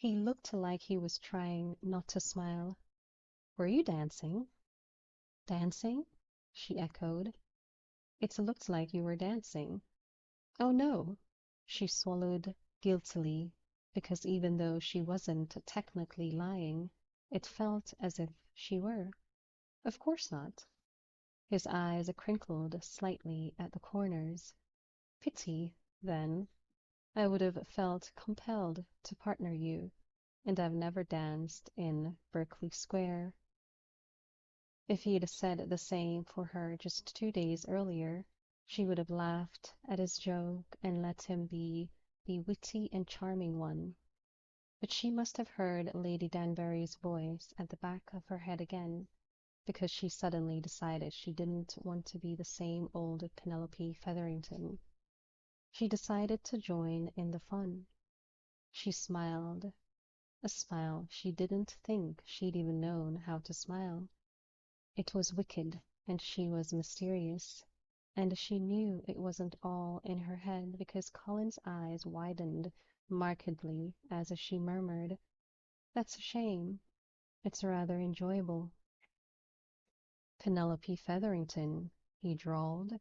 He looked like he was trying not to smile. Were you dancing? Dancing? She echoed. It looked like you were dancing. Oh no. She swallowed guiltily, because even though she wasn't technically lying, it felt as if she were. Of course not. His eyes crinkled slightly at the corners. Pity, then. I would have felt compelled to partner you, and I've never danced in Berkeley Square. If he'd said the same for her just 2 days earlier, she would have laughed at his joke and let him be the witty and charming one. But she must have heard Lady Danbury's voice at the back of her head again, because she suddenly decided she didn't want to be the same old Penelope Featherington. She decided to join in the fun. She smiled, a smile she didn't think she'd even known how to smile. It was wicked, and she was mysterious, and she knew it wasn't all in her head because Colin's eyes widened markedly as she murmured, "That's a shame. It's rather enjoyable." "Penelope Featherington," he drawled.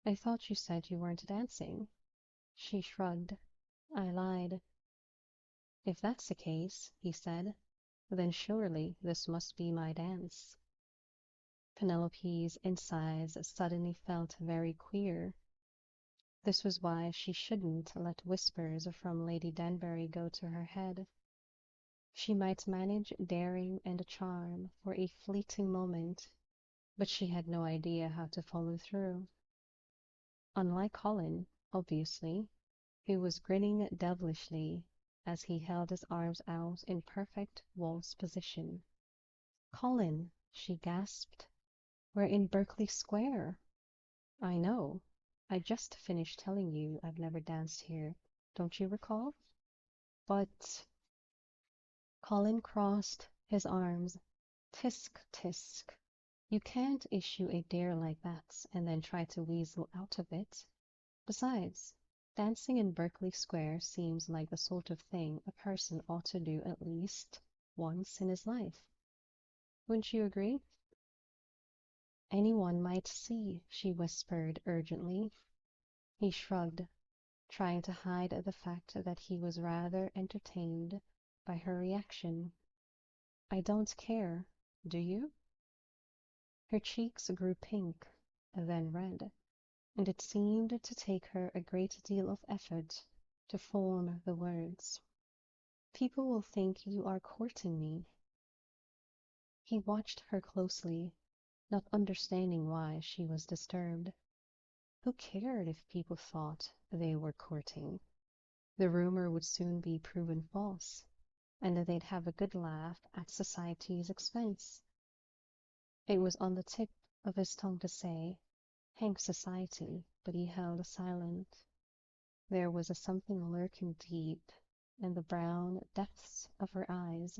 "I thought you said you weren't dancing." She shrugged. "I lied." "If that's the case," he said, "then surely this must be my dance." Penelope's insides suddenly felt very queer. This was why she shouldn't let whispers from Lady Danbury go to her head. She might manage daring and charm for a fleeting moment, but she had no idea how to follow through. Unlike Colin, obviously, who was grinning devilishly as he held his arms out in perfect waltz position. "Colin," she gasped, "we're in Berkeley Square." "I know. I just finished telling you I've never danced here. Don't you recall?" "But—" Colin crossed his arms. "Tisk, tisk. You can't issue a dare like that and then try to weasel out of it. Besides, dancing in Berkeley Square seems like the sort of thing a person ought to do at least once in his life. Wouldn't you agree?" "Anyone might see," she whispered urgently. He shrugged, trying to hide the fact that he was rather entertained by her reaction. "I don't care. Do you?" Her cheeks grew pink, then red, and it seemed to take her a great deal of effort to form the words. "People will think you are courting me." He watched her closely, not understanding why she was disturbed. Who cared if people thought they were courting? The rumor would soon be proven false, and they'd have a good laugh at society's expense. It was on the tip of his tongue to say, "Hang society," but he held silent. There was a something lurking deep in the brown depths of her eyes,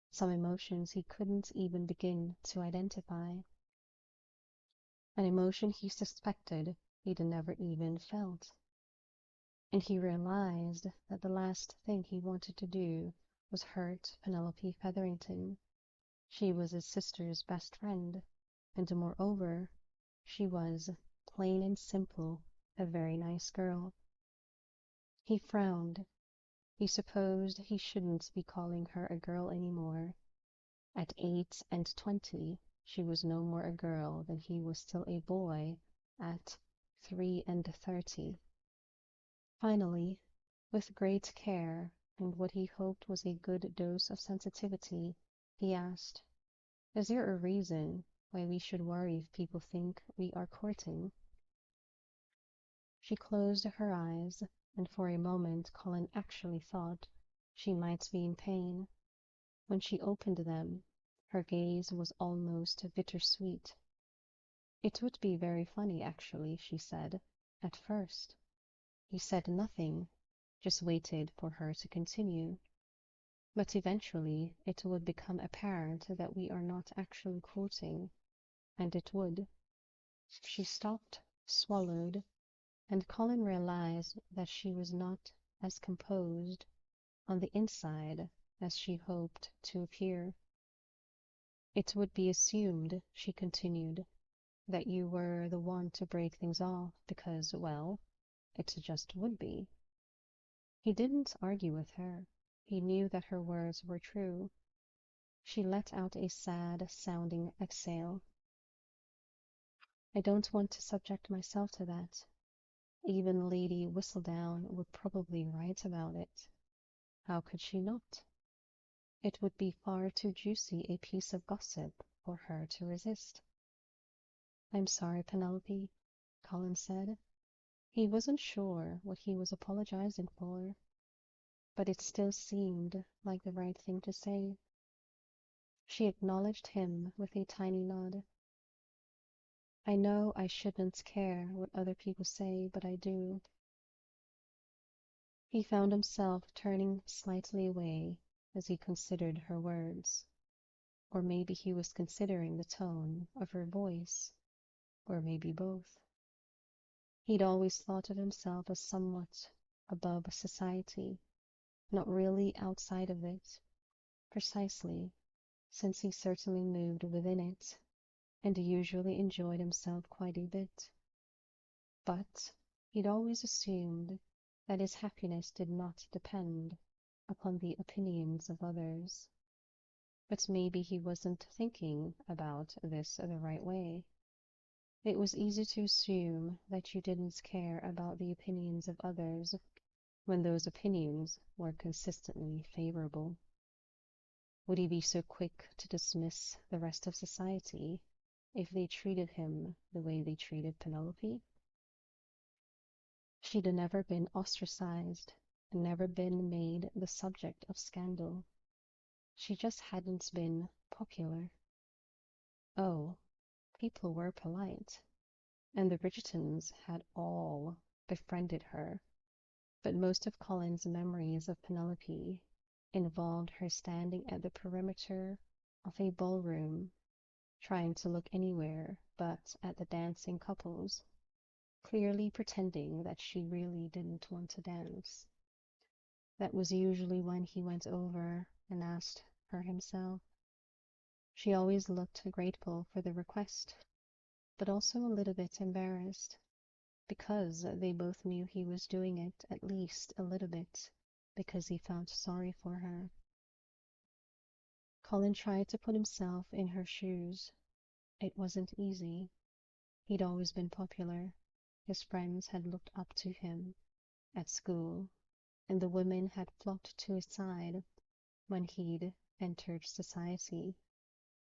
some emotions he couldn't even begin to identify. An emotion he suspected he'd never even felt. And he realized that the last thing he wanted to do was hurt Penelope Featherington. She was his sister's best friend, and moreover, she was, plain and simple, a very nice girl. He frowned. He supposed he shouldn't be calling her a girl any more. At 8 and 20, she was no more a girl than he was still a boy at 3 and 30. Finally, with great care and what he hoped was a good dose of sensitivity, he asked, "Is there a reason why we should worry if people think we are courting?" She closed her eyes, and for a moment Colin actually thought she might be in pain. When she opened them, her gaze was almost bittersweet. "It would be very funny, actually," she said, "at first." He said nothing, just waited for her to continue. "But eventually it would become apparent that we are not actually courting, and it would." She stopped, swallowed, and Colin realized that she was not as composed on the inside as she hoped to appear. It would be assumed, she continued, that you were the one to break things off because, well, it just would be. He didn't argue with her. He knew that her words were true. She let out a sad-sounding exhale. I don't want to subject myself to that. Even Lady Whistledown would probably write about it. How could she not? It would be far too juicy a piece of gossip for her to resist. I'm sorry, Penelope, Colin said. He wasn't sure what he was apologizing for, but it still seemed like the right thing to say. She acknowledged him with a tiny nod. I know I shouldn't care what other people say, but I do. He found himself turning slightly away as he considered her words. Or maybe he was considering the tone of her voice, or maybe both. He'd always thought of himself as somewhat above society, not really outside of it, precisely, since he certainly moved within it, and usually enjoyed himself quite a bit. But he'd always assumed that his happiness did not depend upon the opinions of others. But maybe he wasn't thinking about this the right way. It was easy to assume that you didn't care about the opinions of others when those opinions were consistently favorable. Would he be so quick to dismiss the rest of society if they treated him the way they treated Penelope? She'd never been ostracized, never been made the subject of scandal. She just hadn't been popular. Oh, people were polite, and the Bridgertons had all befriended her, but most of Colin's memories of Penelope involved her standing at the perimeter of a ballroom, trying to look anywhere but at the dancing couples, clearly pretending that she really didn't want to dance. That was usually when he went over and asked her himself. She always looked grateful for the request, but also a little bit embarrassed, because they both knew he was doing it at least a little bit because he felt sorry for her. Colin tried to put himself in her shoes. It wasn't easy. He'd always been popular. His friends had looked up to him at school, and the women had flocked to his side when he'd entered society.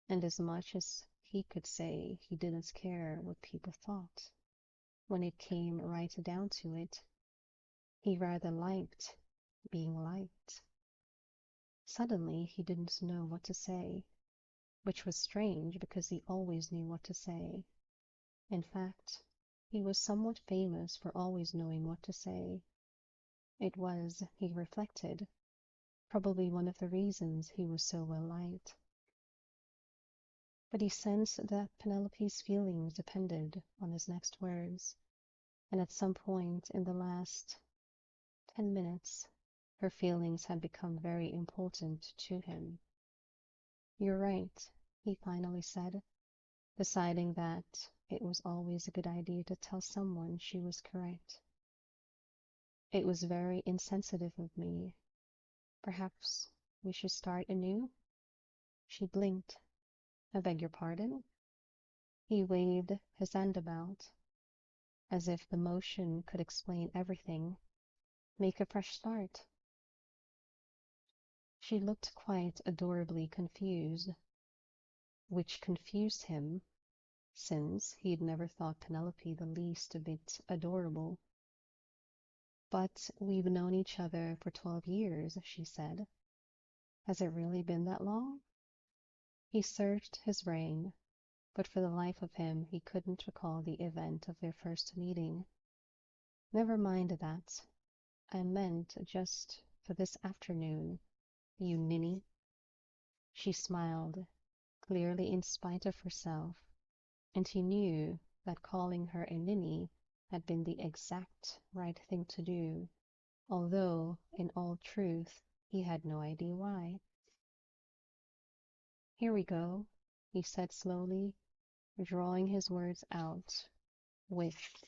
And as much as he could say he didn't care what people thought, when it came right down to it, he rather liked being liked. Suddenly he didn't know what to say, which was strange because he always knew what to say. In fact, he was somewhat famous for always knowing what to say. It was, he reflected, probably one of the reasons he was so well liked. But he sensed that Penelope's feelings depended on his next words, and at some point in the last 10 minutes, her feelings had become very important to him. You're right, he finally said, deciding that it was always a good idea to tell someone she was correct. It was very insensitive of me. Perhaps we should start anew? She blinked. I beg your pardon? He waved his hand about, as if the motion could explain everything. Make a fresh start. She looked quite adorably confused, which confused him, since he'd never thought Penelope the least bit adorable. But we've known each other for 12 years, she said. Has it really been that long? He searched his brain, but for the life of him he couldn't recall the event of their first meeting. Never mind that. I meant just for this afternoon, you ninny. She smiled, clearly in spite of herself, and he knew that calling her a ninny had been the exact right thing to do, although, in all truth, He had no idea why. Here we go, he said slowly, drawing his words out with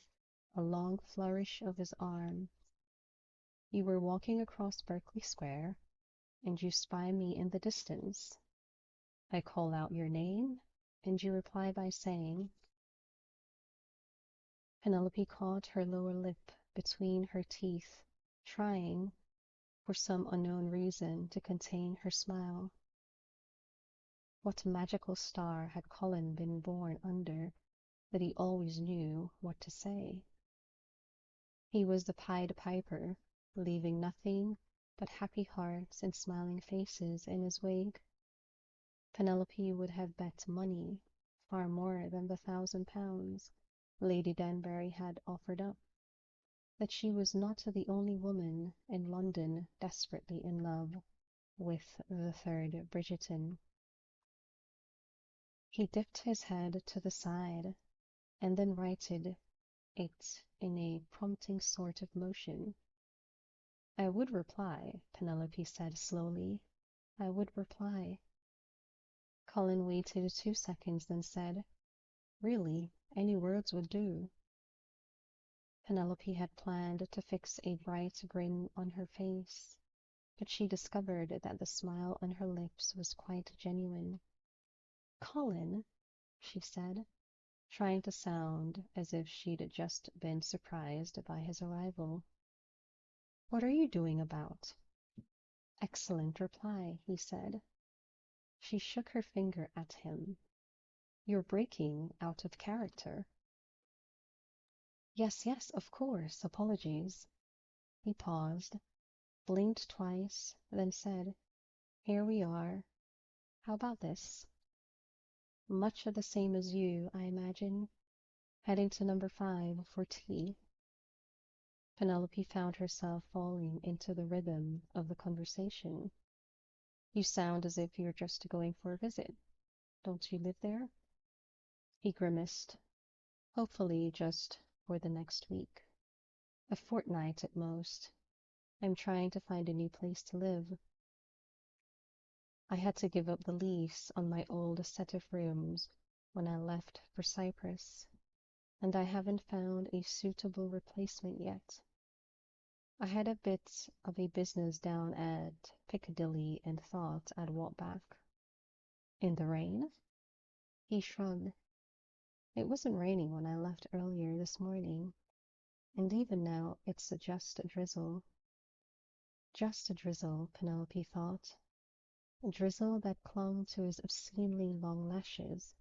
a long flourish of his arm. You were walking across Berkeley Square, and you spy me in the distance. I call out your name, and you reply by saying— Penelope caught her lower lip between her teeth, trying, for some unknown reason, to contain her smile. What magical star had Colin been born under that he always knew what to say? He was the Pied Piper, leaving nothing but happy hearts and smiling faces in his wake. Penelope would have bet money, far more than the £1,000 Lady Danbury had offered up, that she was not the only woman in London desperately in love with the third Bridgerton. He dipped his head to the side, and then righted it in a prompting sort of motion. I would reply, Penelope said slowly. I would reply. Colin waited 2 seconds, then said, Really, any words would do. Penelope had planned to fix a bright grin on her face, but she discovered that the smile on her lips was quite genuine. Colin, she said, trying to sound as if she'd just been surprised by his arrival. What are you doing about? Excellent reply, he said. She shook her finger at him. You're breaking out of character. Yes, yes, of course, apologies. He paused, blinked twice, then said, Here we are. How about this? Much the same as you, I imagine. Heading to number 5 for tea. Penelope found herself falling into the rhythm of the conversation. You sound as if you're just going for a visit. Don't you live there? He grimaced. Hopefully just for the next week. A fortnight at most. I'm trying to find a new place to live. I had to give up the lease on my old set of rooms when I left for Cyprus, and I haven't found a suitable replacement yet. I had a bit of a business down at Piccadilly and thought I'd walk back. In the rain? He shrugged. It wasn't raining when I left earlier this morning, and even now it's just a drizzle. Just a drizzle, Penelope thought. A drizzle that clung to his obscenely long lashes,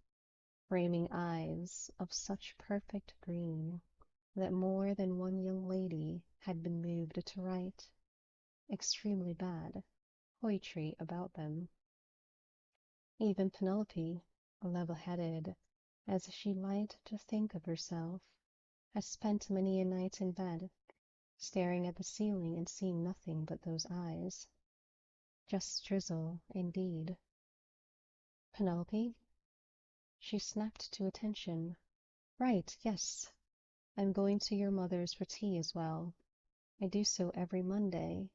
framing eyes of such perfect green that more than one young lady had been moved to write, extremely bad, poetry about them. Even Penelope, level-headed as she liked to think of herself, had spent many a night in bed, staring at the ceiling and seeing nothing but those eyes. Just drizzle, indeed. Penelope? She snapped to attention. Right, yes. I'm going to your mother's for tea as well. I do so every Monday.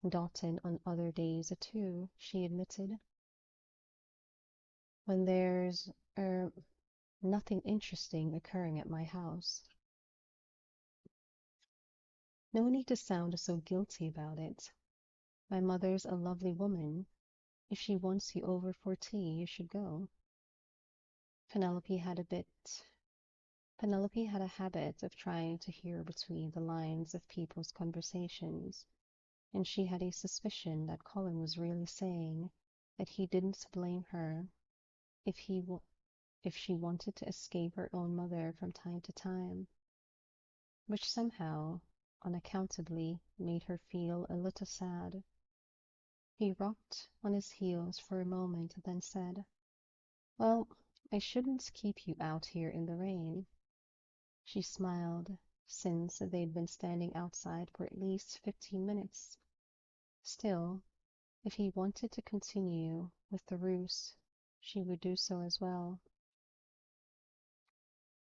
Dalton on other days too, she admitted. When there's, nothing interesting occurring at my house. No need to sound so guilty about it. My mother's a lovely woman. If she wants you over for tea, you should go. Penelope had a habit of trying to hear between the lines of people's conversations, and she had a suspicion that Colin was really saying that he didn't blame her if she wanted to escape her own mother from time to time, which somehow, unaccountably, made her feel a little sad. He rocked on his heels for a moment, then said, Well, I shouldn't keep you out here in the rain. She smiled, since they'd been standing outside for at least 15 minutes. Still, if he wanted to continue with the ruse, she would do so as well.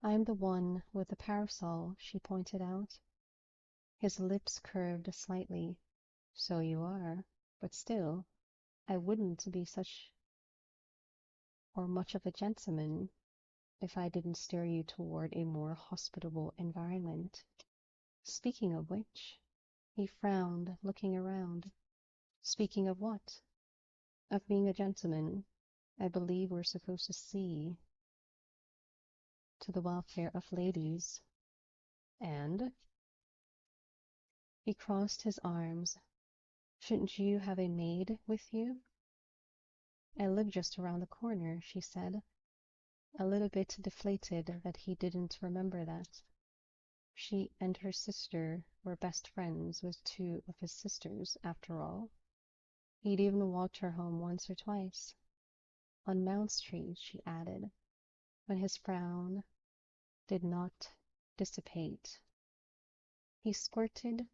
I'm the one with the parasol, she pointed out. His lips curved slightly. So you are. But still, I wouldn't be such or much of a gentleman if I didn't steer you toward a more hospitable environment. Speaking of which, he frowned, looking around. Speaking of what? Of being a gentleman, I believe we're supposed to see to the welfare of ladies. And he crossed his arms. Shouldn't you have a maid with you? I live just around the corner, she said, a little bit deflated that he didn't remember that. She and her sister were best friends with two of his sisters, after all. He'd even walked her home once or twice. On Mount Street, she added, when his frown did not dissipate. He squirted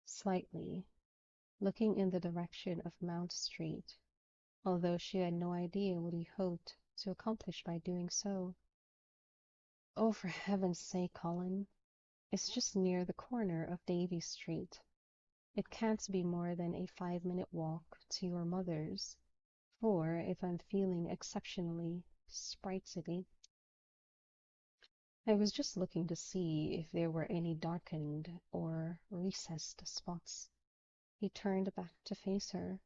slightly, looking in the direction of Mount Street, although she had no idea what he hoped to accomplish by doing so. Oh, for heaven's sake, Colin, it's just near the corner of Davy Street. It can't be more than a 5-minute walk to your mother's, or if I'm feeling exceptionally sprightly, I was just looking to see if there were any darkened or recessed spots. He turned back to face her,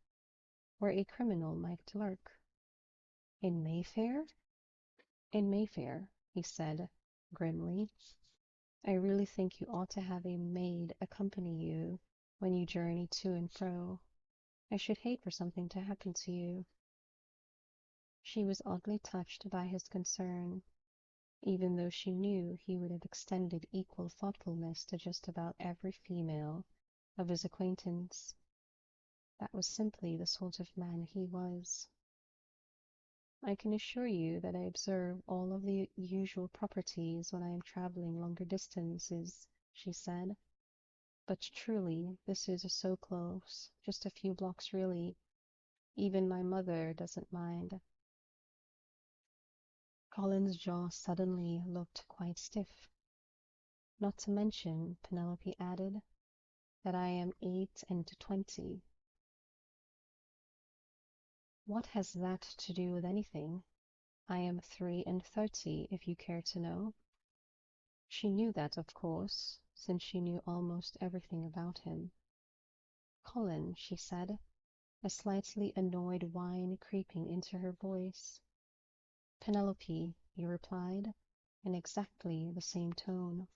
where a criminal might lurk. In Mayfair? In Mayfair, he said grimly. I really think you ought to have a maid accompany you when you journey to and fro. I should hate for something to happen to you. She was oddly touched by his concern, even though she knew he would have extended equal thoughtfulness to just about every female of his acquaintance. That was simply the sort of man he was. I can assure you that I observe all of the usual properties when I am traveling longer distances, she said. But truly, this is so close, just a few blocks really. Even my mother doesn't mind. Colin's jaw suddenly looked quite stiff. Not to mention, Penelope added, that I am 28. What has that to do with anything? I am 33, if you care to know. She knew that, of course, since she knew almost everything about him. Colin, she said, a slightly annoyed whine creeping into her voice. Penelope, he replied, in exactly the same tone.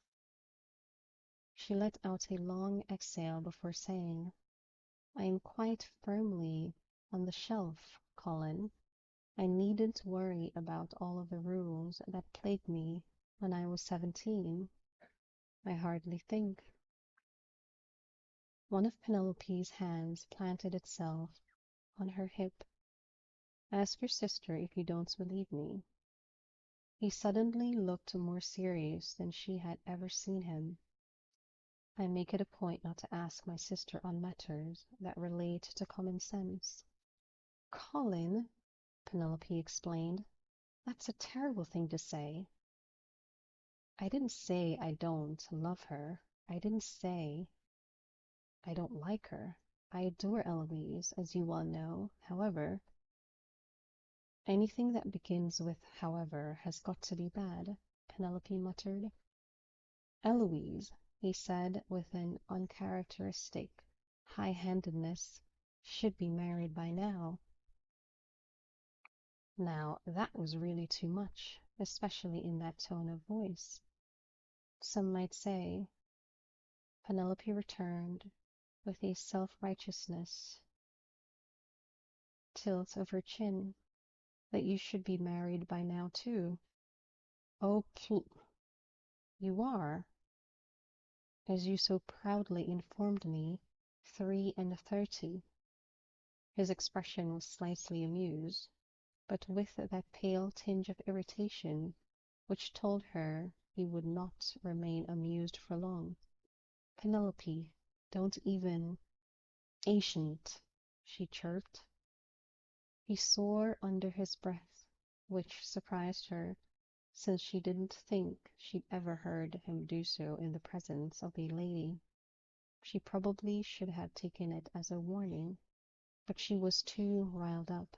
She let out a long exhale before saying, I am quite firmly on the shelf, Colin. I needn't worry about all of the rules that plagued me when I was 17. I hardly think. One of Penelope's hands planted itself on her hip. Ask your sister if you don't believe me. He suddenly looked more serious than she had ever seen him. I make it a point not to ask my sister on matters that relate to common sense. Colin, Penelope explained, that's a terrible thing to say. I didn't say I don't love her. I didn't say I don't like her. I adore Eloise, as you well know. However, anything that begins with however has got to be bad, Penelope muttered. Eloise, he said with an uncharacteristic high-handedness, should be married by now. Now, that was really too much, especially in that tone of voice. Some might say, Penelope returned with a self-righteousness tilt of her chin, that you should be married by now, too. Oh, you are, as you so proudly informed me, 33. His expression was slightly amused, but with that pale tinge of irritation which told her he would not remain amused for long. Penelope, don't even... Ancient, she chirped. He swore under his breath, which surprised her, since she didn't think she'd ever heard him do so in the presence of a lady. She probably should have taken it as a warning, but she was too riled up.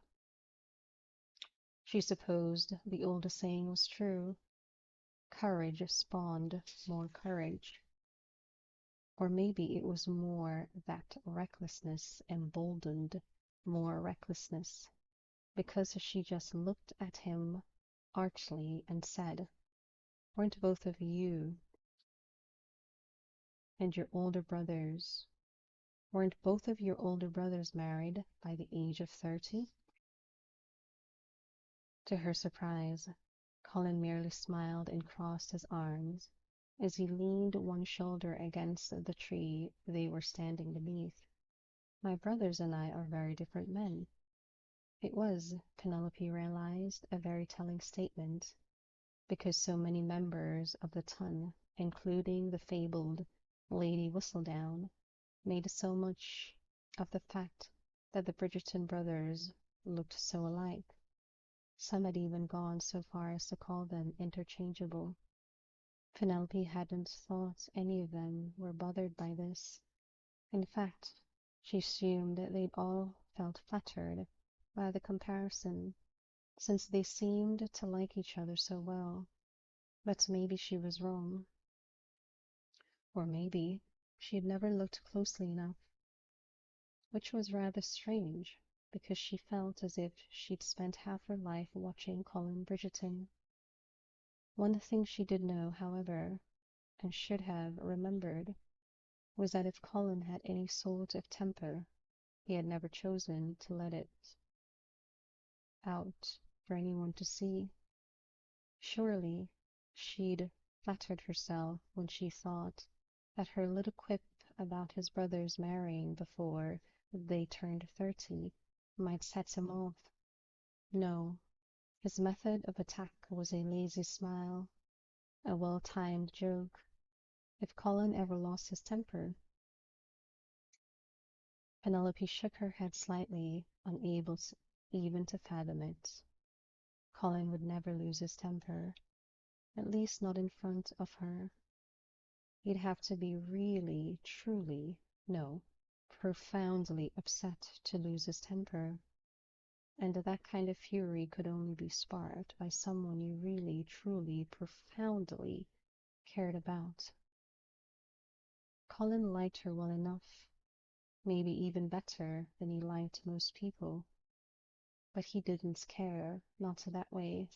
She supposed the old saying was true. Courage spawned more courage. Or maybe it was more that recklessness emboldened more recklessness, because she just looked at him archly and said, "Weren't both of you and your older brothers, weren't both of your older brothers married by the age of 30? To her surprise, Colin merely smiled and crossed his arms as he leaned one shoulder against the tree they were standing beneath. "My brothers and I are very different men." It was, Penelope realized, a very telling statement, because so many members of the ton, including the fabled Lady Whistledown, made so much of the fact that the Bridgerton brothers looked so alike. Some had even gone so far as to call them interchangeable. Penelope hadn't thought any of them were bothered by this. In fact, she assumed that they'd all felt flattered by the comparison, since they seemed to like each other so well. But maybe she was wrong. Or maybe she had never looked closely enough, which was rather strange, because she felt as if she'd spent half her life watching Colin Bridgerton. One thing she did know, however, and should have remembered, was that if Colin had any sort of temper, he had never chosen to let it out for anyone to see. Surely she'd flattered herself when she thought that her little quip about his brothers marrying before they turned 30 might set him off. No, his method of attack was a lazy smile, a well-timed joke. If Colin ever lost his temper— Penelope shook her head slightly, unable even to fathom it. Colin would never lose his temper, at least not in front of her. He'd have to be really, truly, no, profoundly upset to lose his temper. And that kind of fury could only be sparked by someone you really, truly, profoundly cared about. Colin liked her well enough, maybe even better than he liked most people, but he didn't care, not that way.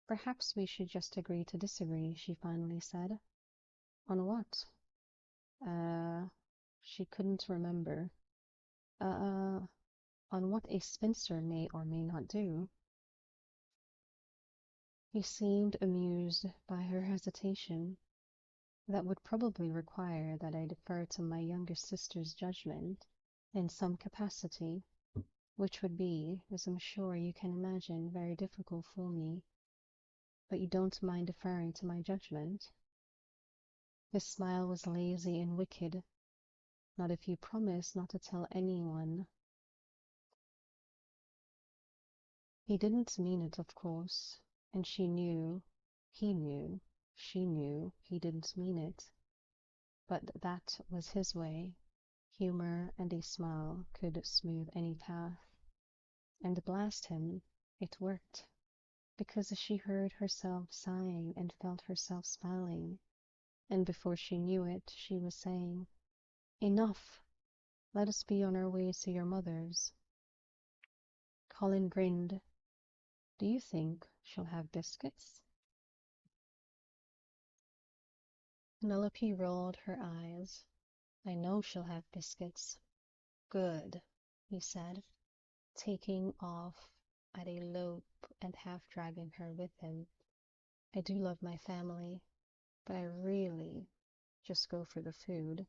"Perhaps we should just agree to disagree," she finally said. "On what?" She couldn't remember. On what a spinster may or may not do." He seemed amused by her hesitation. "That would probably require that I defer to my younger sister's judgment in some capacity, which would be, as I'm sure you can imagine, very difficult for me. But you don't mind deferring to my judgment?" His smile was lazy and wicked. "Not if you promise not to tell anyone." He didn't mean it, of course, and she knew, he knew, she knew he didn't mean it. But that was his way. Humor and a smile could smooth any path. And blast him, it worked, because she heard herself sighing and felt herself smiling, and before she knew it, she was saying, "Enough! Let us be on our way to your mother's." Colin grinned. "Do you think she'll have biscuits?" Penelope rolled her eyes. "I know she'll have biscuits." "Good," he said, taking off at a lope and half dragging her with him. "I do love my family, but I really just go for the food."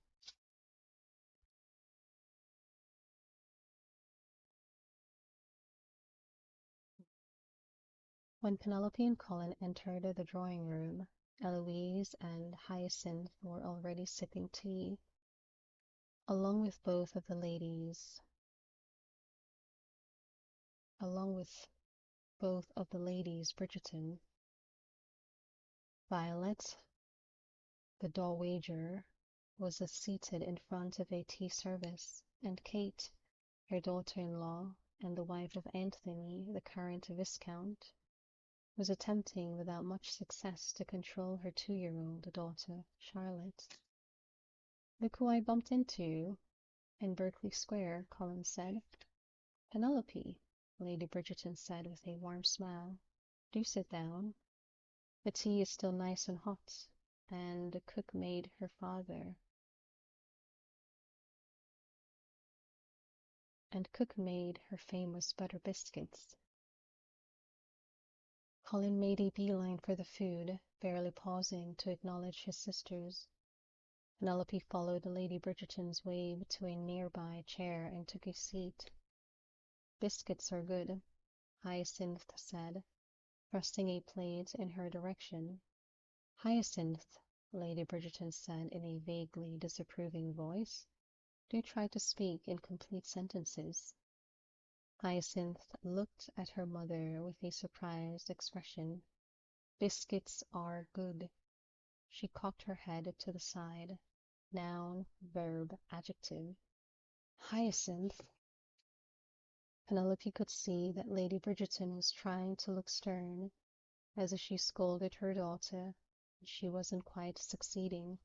When Penelope and Colin entered the drawing room, Eloise and Hyacinth were already sipping tea, along with both of the ladies, Bridgerton. Violet, the dowager, was seated in front of a tea service, and Kate, her daughter-in-law and the wife of Anthony, the current Viscount, was attempting without much success to control her 2-year-old daughter, Charlotte. "Look who I bumped into in Berkeley Square," Colin said. "Penelope," Lady Bridgerton said with a warm smile. "Do sit down. The tea is still nice and hot, and cook made her famous butter biscuits." Colin made a beeline for the food, barely pausing to acknowledge his sisters. Penelope followed Lady Bridgerton's wave to a nearby chair and took a seat. "Biscuits are good," Hyacinth said, thrusting a plate in her direction. "Hyacinth," Lady Bridgerton said in a vaguely disapproving voice, "do try to speak in complete sentences." Hyacinth looked at her mother with a surprised expression. "Biscuits are good." She cocked her head to the side. Noun, verb, adjective. "Hyacinth." Penelope could see that Lady Bridgerton was trying to look stern, as if she scolded her daughter, and she wasn't quite succeeding.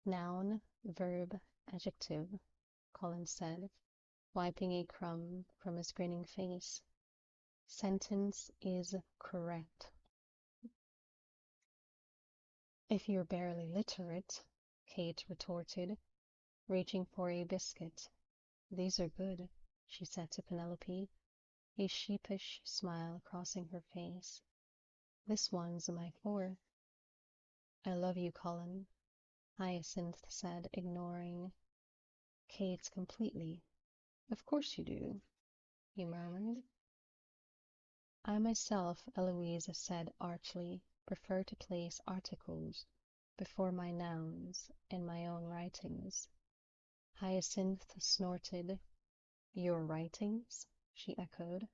"Noun, verb, adjective," Colin said, wiping a crumb from his grinning face. "Sentence is correct." "If you're barely literate," Kate retorted, reaching for a biscuit. "These are good," she said to Penelope, a sheepish smile crossing her face. "This one's my 4th." "I love you, Colin," Hyacinth said, ignoring Kate completely. "Of course you do," he murmured. "I myself," Eloise said archly, "prefer to place articles before my nouns in my own writings." Hyacinth snorted. "Your writings?" she echoed.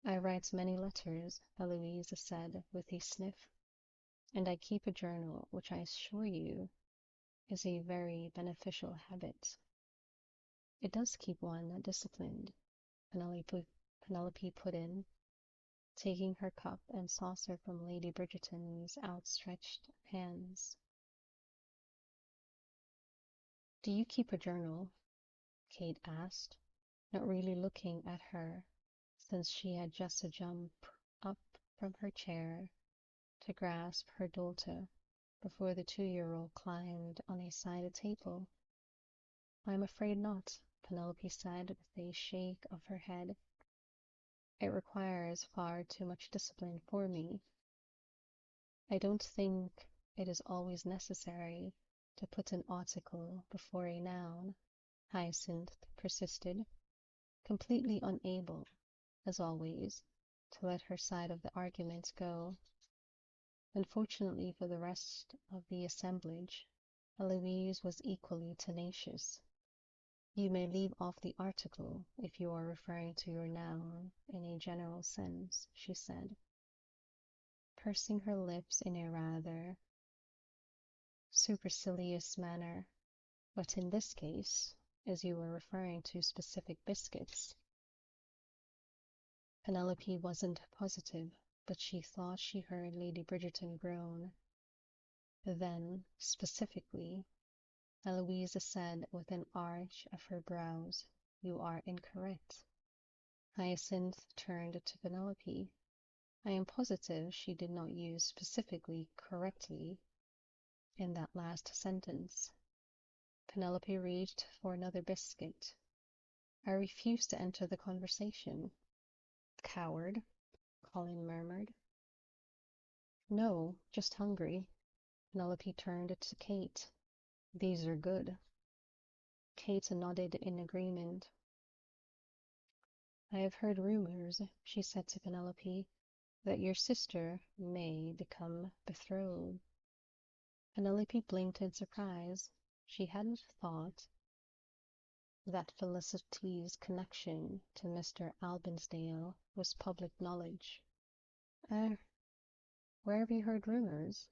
"I write many letters," Eloise said with a sniff, "and I keep a journal, which I assure you is a very beneficial habit." "It does keep one disciplined," Penelope put in, taking her cup and saucer from Lady Bridgerton's outstretched hands. "Do you keep a journal?" Kate asked, not really looking at her, since she had just to jump up from her chair to grasp her daughter before the 2-year-old climbed on a side table. "I'm afraid not," Penelope said with a shake of her head. "It requires far too much discipline for me. I don't think it is always necessary to put an article before a noun," Hyacinth persisted, completely unable, as always, to let her side of the argument go. Unfortunately for the rest of the assemblage, Eloise was equally tenacious. "You may leave off the article if you are referring to your noun in a general sense," she said, pursing her lips in a rather supercilious manner. "But in this case, as you were referring to specific biscuits." Penelope wasn't positive, but she thought she heard Lady Bridgerton groan. "Then, specifically," Eloise said with an arch of her brows, "you are incorrect." Hyacinth turned to Penelope. "I am positive she did not use specifically correctly in that last sentence." Penelope reached for another biscuit. "I refuse to enter the conversation." "Coward," Colin murmured. "No, just hungry." Penelope turned to Kate. "These are good." Kate nodded in agreement. "I have heard rumors," she said to Penelope, "that your sister may become betrothed." Penelope blinked in surprise. She hadn't thought that Felicity's connection to Mr. Albansdale was public knowledge. Where have you heard rumors?"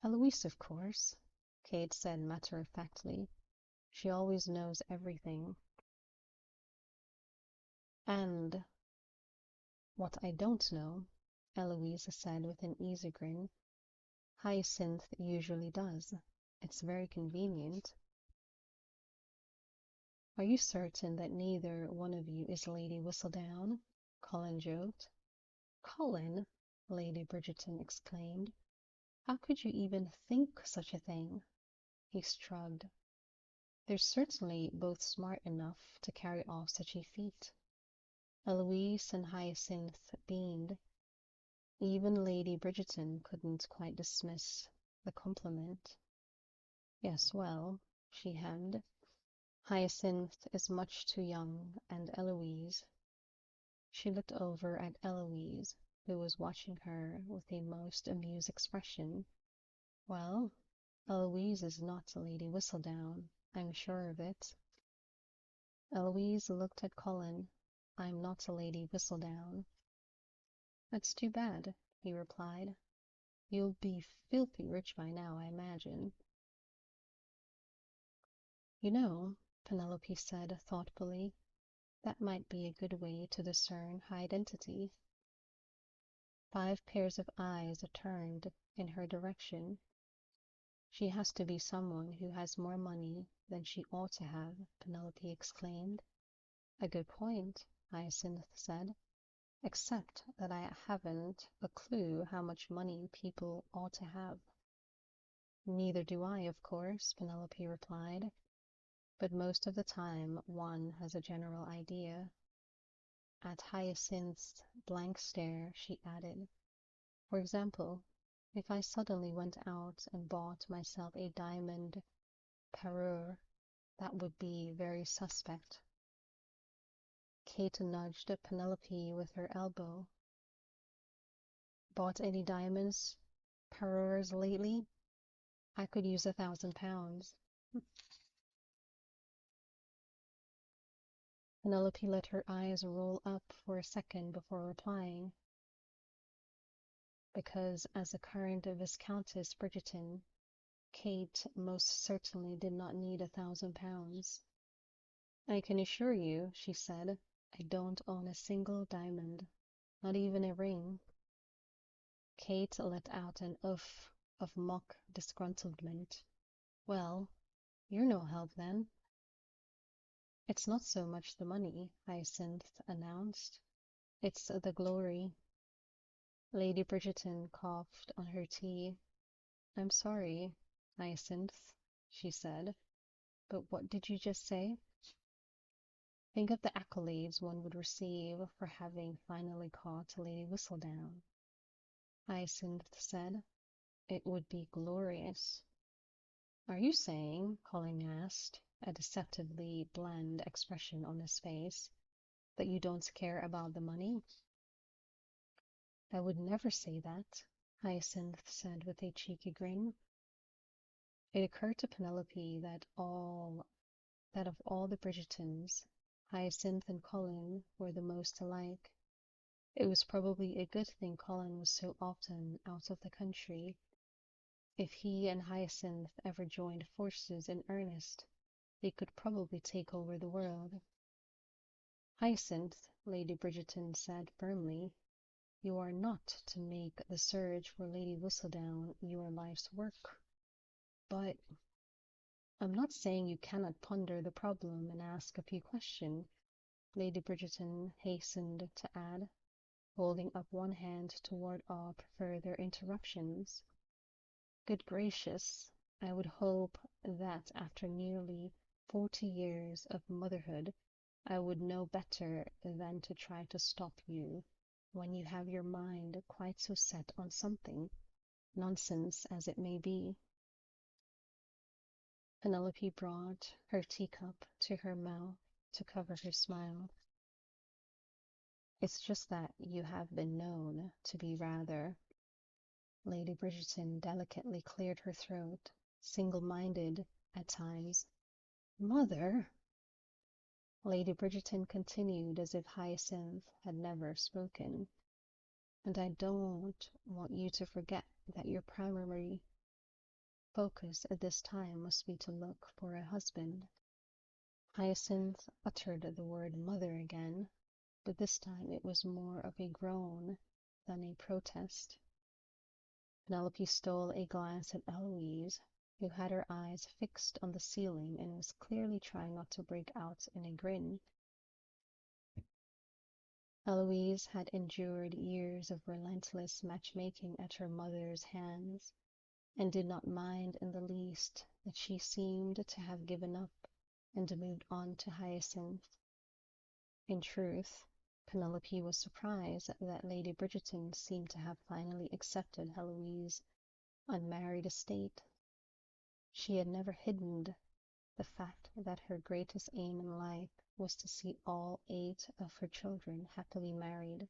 "Eloise, of course," Kate said matter-of-factly. She always knows everything. And what I don't know, Eloise said with an easy grin, Hyacinth usually does. It's very convenient. Are you certain that neither one of you is Lady Whistledown? Colin joked. Colin, Lady Bridgerton exclaimed. How could you even think such a thing? He shrugged. They're certainly both smart enough to carry off such a feat. Eloise and Hyacinth beamed. Even Lady Bridgerton couldn't quite dismiss the compliment. Yes, well, she hemmed. Hyacinth is much too young, and Eloise. She looked over at Eloise, who was watching her with a most amused expression. Well, Eloise is not Lady Whistledown, I'm sure of it. Eloise looked at Colin. I'm not a Lady Whistledown. That's too bad, he replied. You'll be filthy rich by now, I imagine. You know, Penelope said thoughtfully, that might be a good way to discern her identity. 5 pairs of eyes turned in her direction. She has to be someone who has more money than she ought to have, Penelope exclaimed. A good point, Hyacinth said, except that I haven't a clue how much money people ought to have. Neither do I, of course, Penelope replied, but most of the time one has a general idea. At Hyacinth's blank stare, she added, for example, if I suddenly went out and bought myself a diamond parure, that would be very suspect. Kate nudged Penelope with her elbow. Bought any diamonds, parures lately? I could use £1,000. Penelope let her eyes roll up for a second before replying. Because as a current Viscountess Bridgerton, Kate most certainly did not need £1,000. I can assure you, she said, I don't own a single diamond, not even a ring. Kate let out an oof of mock disgruntlement. Well, you're no help then. It's not so much the money, Hyacinth announced. It's the glory. Lady Bridgerton coughed on her tea. I'm sorry, Hyacinth, she said, but what did you just say? Think of the accolades one would receive for having finally caught Lady Whistledown. Hyacinth said, it would be glorious. Are you saying, Colin asked, a deceptively bland expression on his face, that you don't care about the money? I would never say that, Hyacinth said with a cheeky grin. It occurred to Penelope that of all the Bridgertons, Hyacinth and Colin were the most alike. It was probably a good thing Colin was so often out of the country. If he and Hyacinth ever joined forces in earnest, they could probably take over the world. Hyacinth, Lady Bridgerton said firmly, you are not to make the search for Lady Whistledown your life's work. But I'm not saying you cannot ponder the problem and ask a few questions, Lady Bridgerton hastened to add, holding up one hand to ward off further interruptions. Good gracious, I would hope that after nearly 40 years of motherhood, I would know better than to try to stop you when you have your mind quite so set on something, nonsense as it may be. Penelope brought her teacup to her mouth to cover her smile. It's just that you have been known to be rather. Lady Bridgerton delicately cleared her throat, single-minded at times. Mother! Lady Bridgerton continued as if Hyacinth had never spoken. And I don't want you to forget that your primary... focus at this time must be to look for a husband. Hyacinth uttered the word mother again, but this time it was more of a groan than a protest. Penelope stole a glance at Eloise, who had her eyes fixed on the ceiling and was clearly trying not to break out in a grin. Eloise had endured years of relentless matchmaking at her mother's hands, and did not mind in the least that she seemed to have given up and moved on to Hyacinth. In truth, Penelope was surprised that Lady Bridgerton seemed to have finally accepted Heloise's unmarried estate. She had never hidden the fact that her greatest aim in life was to see all 8 of her children happily married,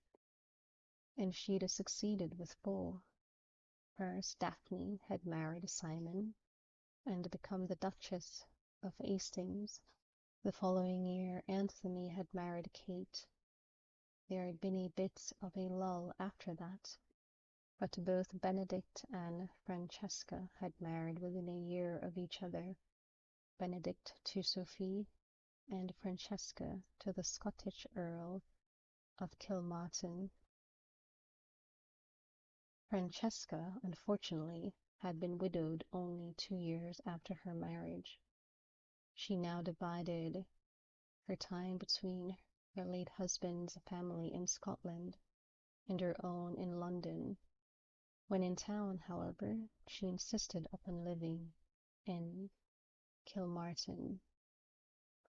and she'd have succeeded with 4. First, Daphne had married Simon and become the Duchess of Hastings. The following year, Anthony had married Kate. There had been a bit of a lull after that, but both Benedict and Francesca had married within a year of each other, Benedict to Sophie, and Francesca to the Scottish Earl of Kilmartin. Francesca, unfortunately, had been widowed only 2 years after her marriage. She now divided her time between her late husband's family in Scotland and her own in London. When in town, however, she insisted upon living in Kilmartin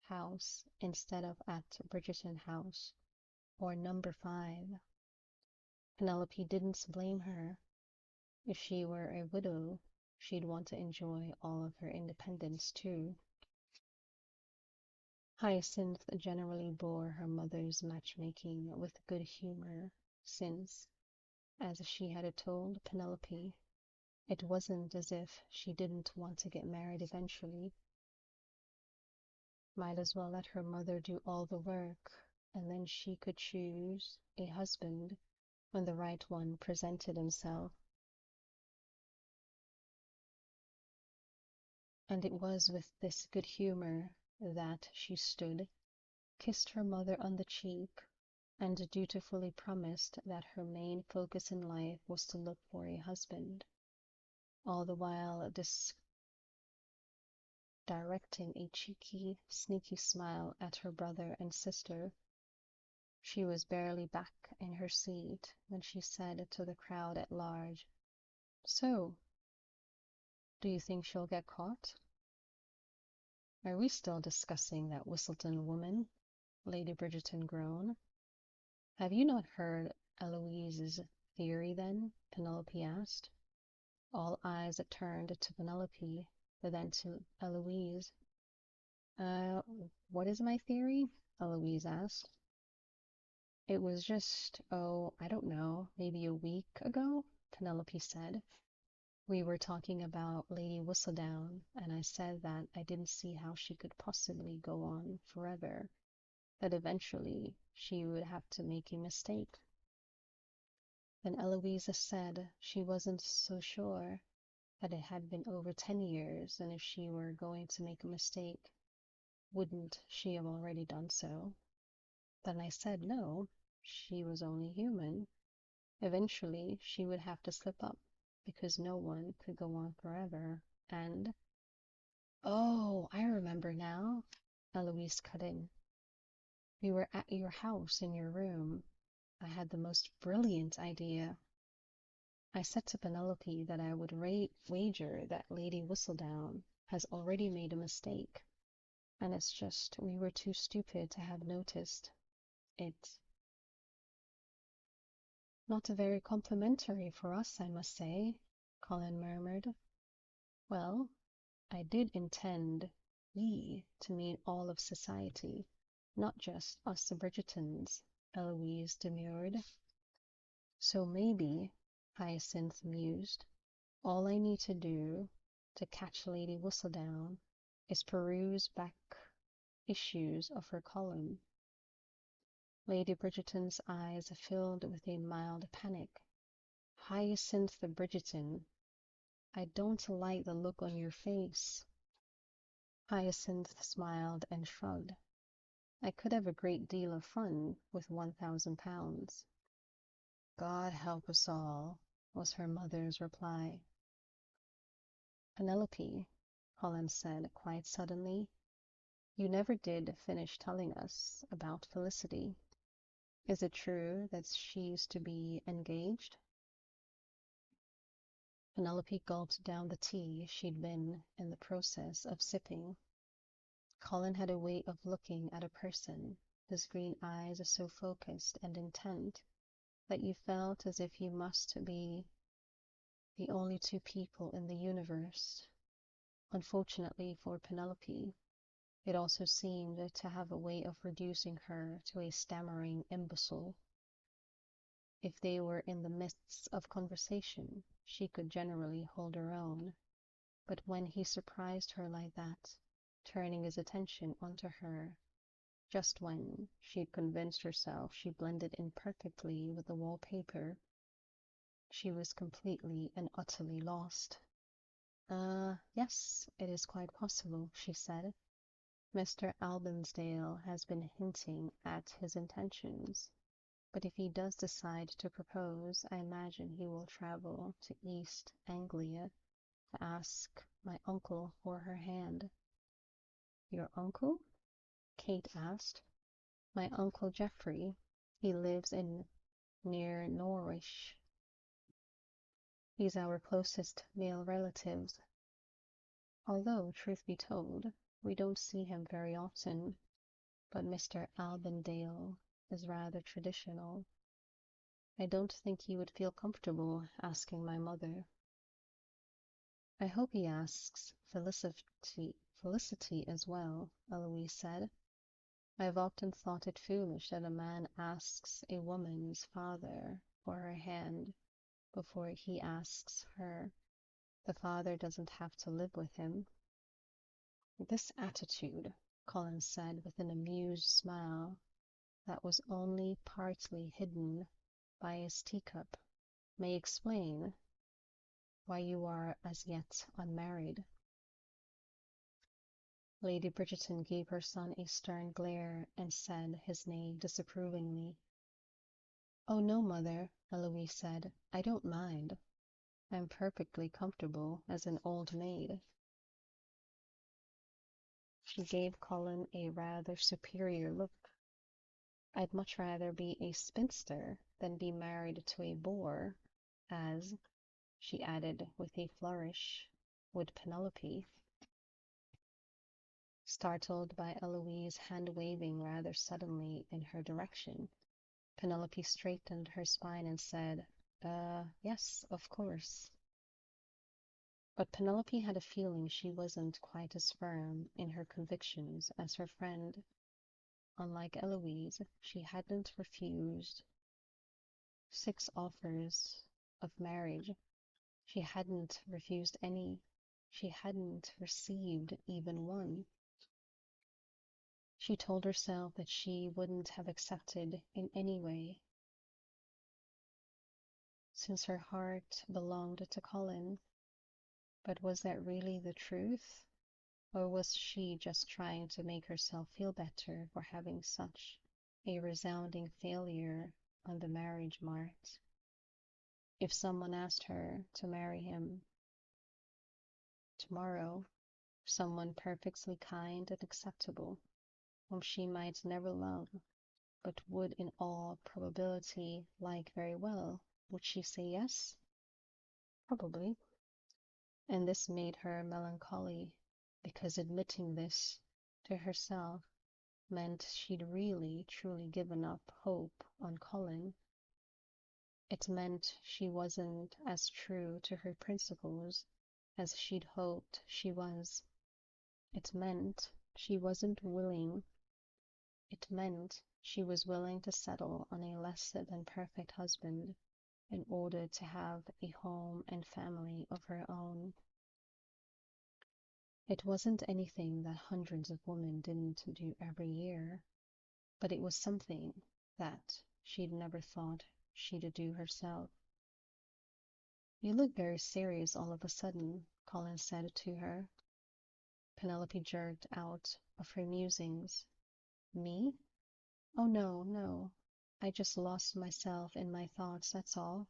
House instead of at Bridgerton House, or number 5. Penelope didn't blame her. If she were a widow, she'd want to enjoy all of her independence too. Hyacinth generally bore her mother's matchmaking with good humor, since, as she had told Penelope, it wasn't as if she didn't want to get married eventually. Might as well let her mother do all the work, and then she could choose a husband when the right one presented himself. And it was with this good humor that she stood, kissed her mother on the cheek, and dutifully promised that her main focus in life was to look for a husband, all the while directing a cheeky, sneaky smile at her brother and sister. She was barely back in her seat when she said to the crowd at large, "So, do you think she'll get caught?" "Are we still discussing that Whistleton woman?" Lady Bridgerton groaned. "Have you not heard Eloise's theory, then?" Penelope asked. All eyes turned to Penelope, but then to Eloise. What is my theory?" Eloise asked. "It was just, I don't know, maybe a week ago," Penelope said. "We were talking about Lady Whistledown, and I said that I didn't see how she could possibly go on forever, that eventually she would have to make a mistake. Then Eloise said she wasn't so sure, that it had been over 10 years, and if she were going to make a mistake, wouldn't she have already done so? Then I said no, she was only human. Eventually she would have to slip up, because no one could go on forever, and—" "Oh, I remember now," Eloise cut in. "We were at your house in your room. I had the most brilliant idea. I said to Penelope that I would wager that Lady Whistledown has already made a mistake, and it's just we were too stupid to have noticed it." "Not very complimentary for us, I must say," Colin murmured. "Well, I did intend we to mean all of society, not just us Bridgertons," Eloise demurred. "So maybe," Hyacinth mused, "all I need to do to catch Lady Whistledown is peruse back issues of her column." Lady Bridgerton's eyes filled with a mild panic. Hyacinth Bridgerton! I don't like the look on your face. Hyacinth smiled and shrugged. I could have a great deal of fun with £1,000. God help us all, was her mother's reply. Penelope, Colin said quite suddenly, you never did finish telling us about Felicity. Is it true that she's to be engaged? Penelope gulped down the tea she'd been in the process of sipping. Colin had a way of looking at a person, his green eyes so focused and intent that you felt as if you must be the only two people in the universe. Unfortunately for Penelope, it also seemed to have a way of reducing her to a stammering imbecile. If they were in the midst of conversation, she could generally hold her own, but when he surprised her like that, turning his attention onto her, just when she'd convinced herself she blended in perfectly with the wallpaper, she was completely and utterly lost. Yes, it is quite possible, she said. Mr. Albansdale has been hinting at his intentions, but if he does decide to propose, I imagine he will travel to East Anglia to ask my uncle for her hand. Your uncle? Kate asked. My Uncle Geoffrey. He lives in near Norwich. He's our closest male relative, although, truth be told, we don't see him very often, but Mr. Albandale is rather traditional. I don't think he would feel comfortable asking my mother. I hope he asks Felicity as well, Eloise said. I've often thought it foolish that a man asks a woman's father for her hand before he asks her. The father doesn't have to live with him. This attitude, Colin said with an amused smile that was only partly hidden by his teacup, may explain why you are as yet unmarried. Lady Bridgerton gave her son a stern glare and said his nay disapprovingly. Oh, no, mother, Eloise said. I don't mind. I'm perfectly comfortable as an old maid. She gave Colin a rather superior look. I'd much rather be a spinster than be married to a bore, as, she added with a flourish, would Penelope. Startled by Eloise hand-waving rather suddenly in her direction, Penelope straightened her spine and said, yes, of course. But Penelope had a feeling she wasn't quite as firm in her convictions as her friend. Unlike Eloise, she hadn't refused 6 offers of marriage. She hadn't refused any. She hadn't received even one. She told herself that she wouldn't have accepted in any way, since her heart belonged to Colin. But was that really the truth? Or was she just trying to make herself feel better for having such a resounding failure on the marriage mart? If someone asked her to marry him tomorrow, someone perfectly kind and acceptable, whom she might never love, but would in all probability like very well, would she say yes? Probably. And this made her melancholy, because admitting this to herself meant she'd really truly given up hope on Colin. It meant she wasn't as true to her principles as she'd hoped she was. It meant she wasn't willing. It meant she was willing to settle on a less than perfect husband in order to have a home and family of her own. It wasn't anything that hundreds of women didn't do every year, but it was something that she'd never thought she'd do herself. You look very serious all of a sudden, Colin said to her. Penelope jerked out of her musings. Me? Oh, no, no. I just lost myself in my thoughts, that's all.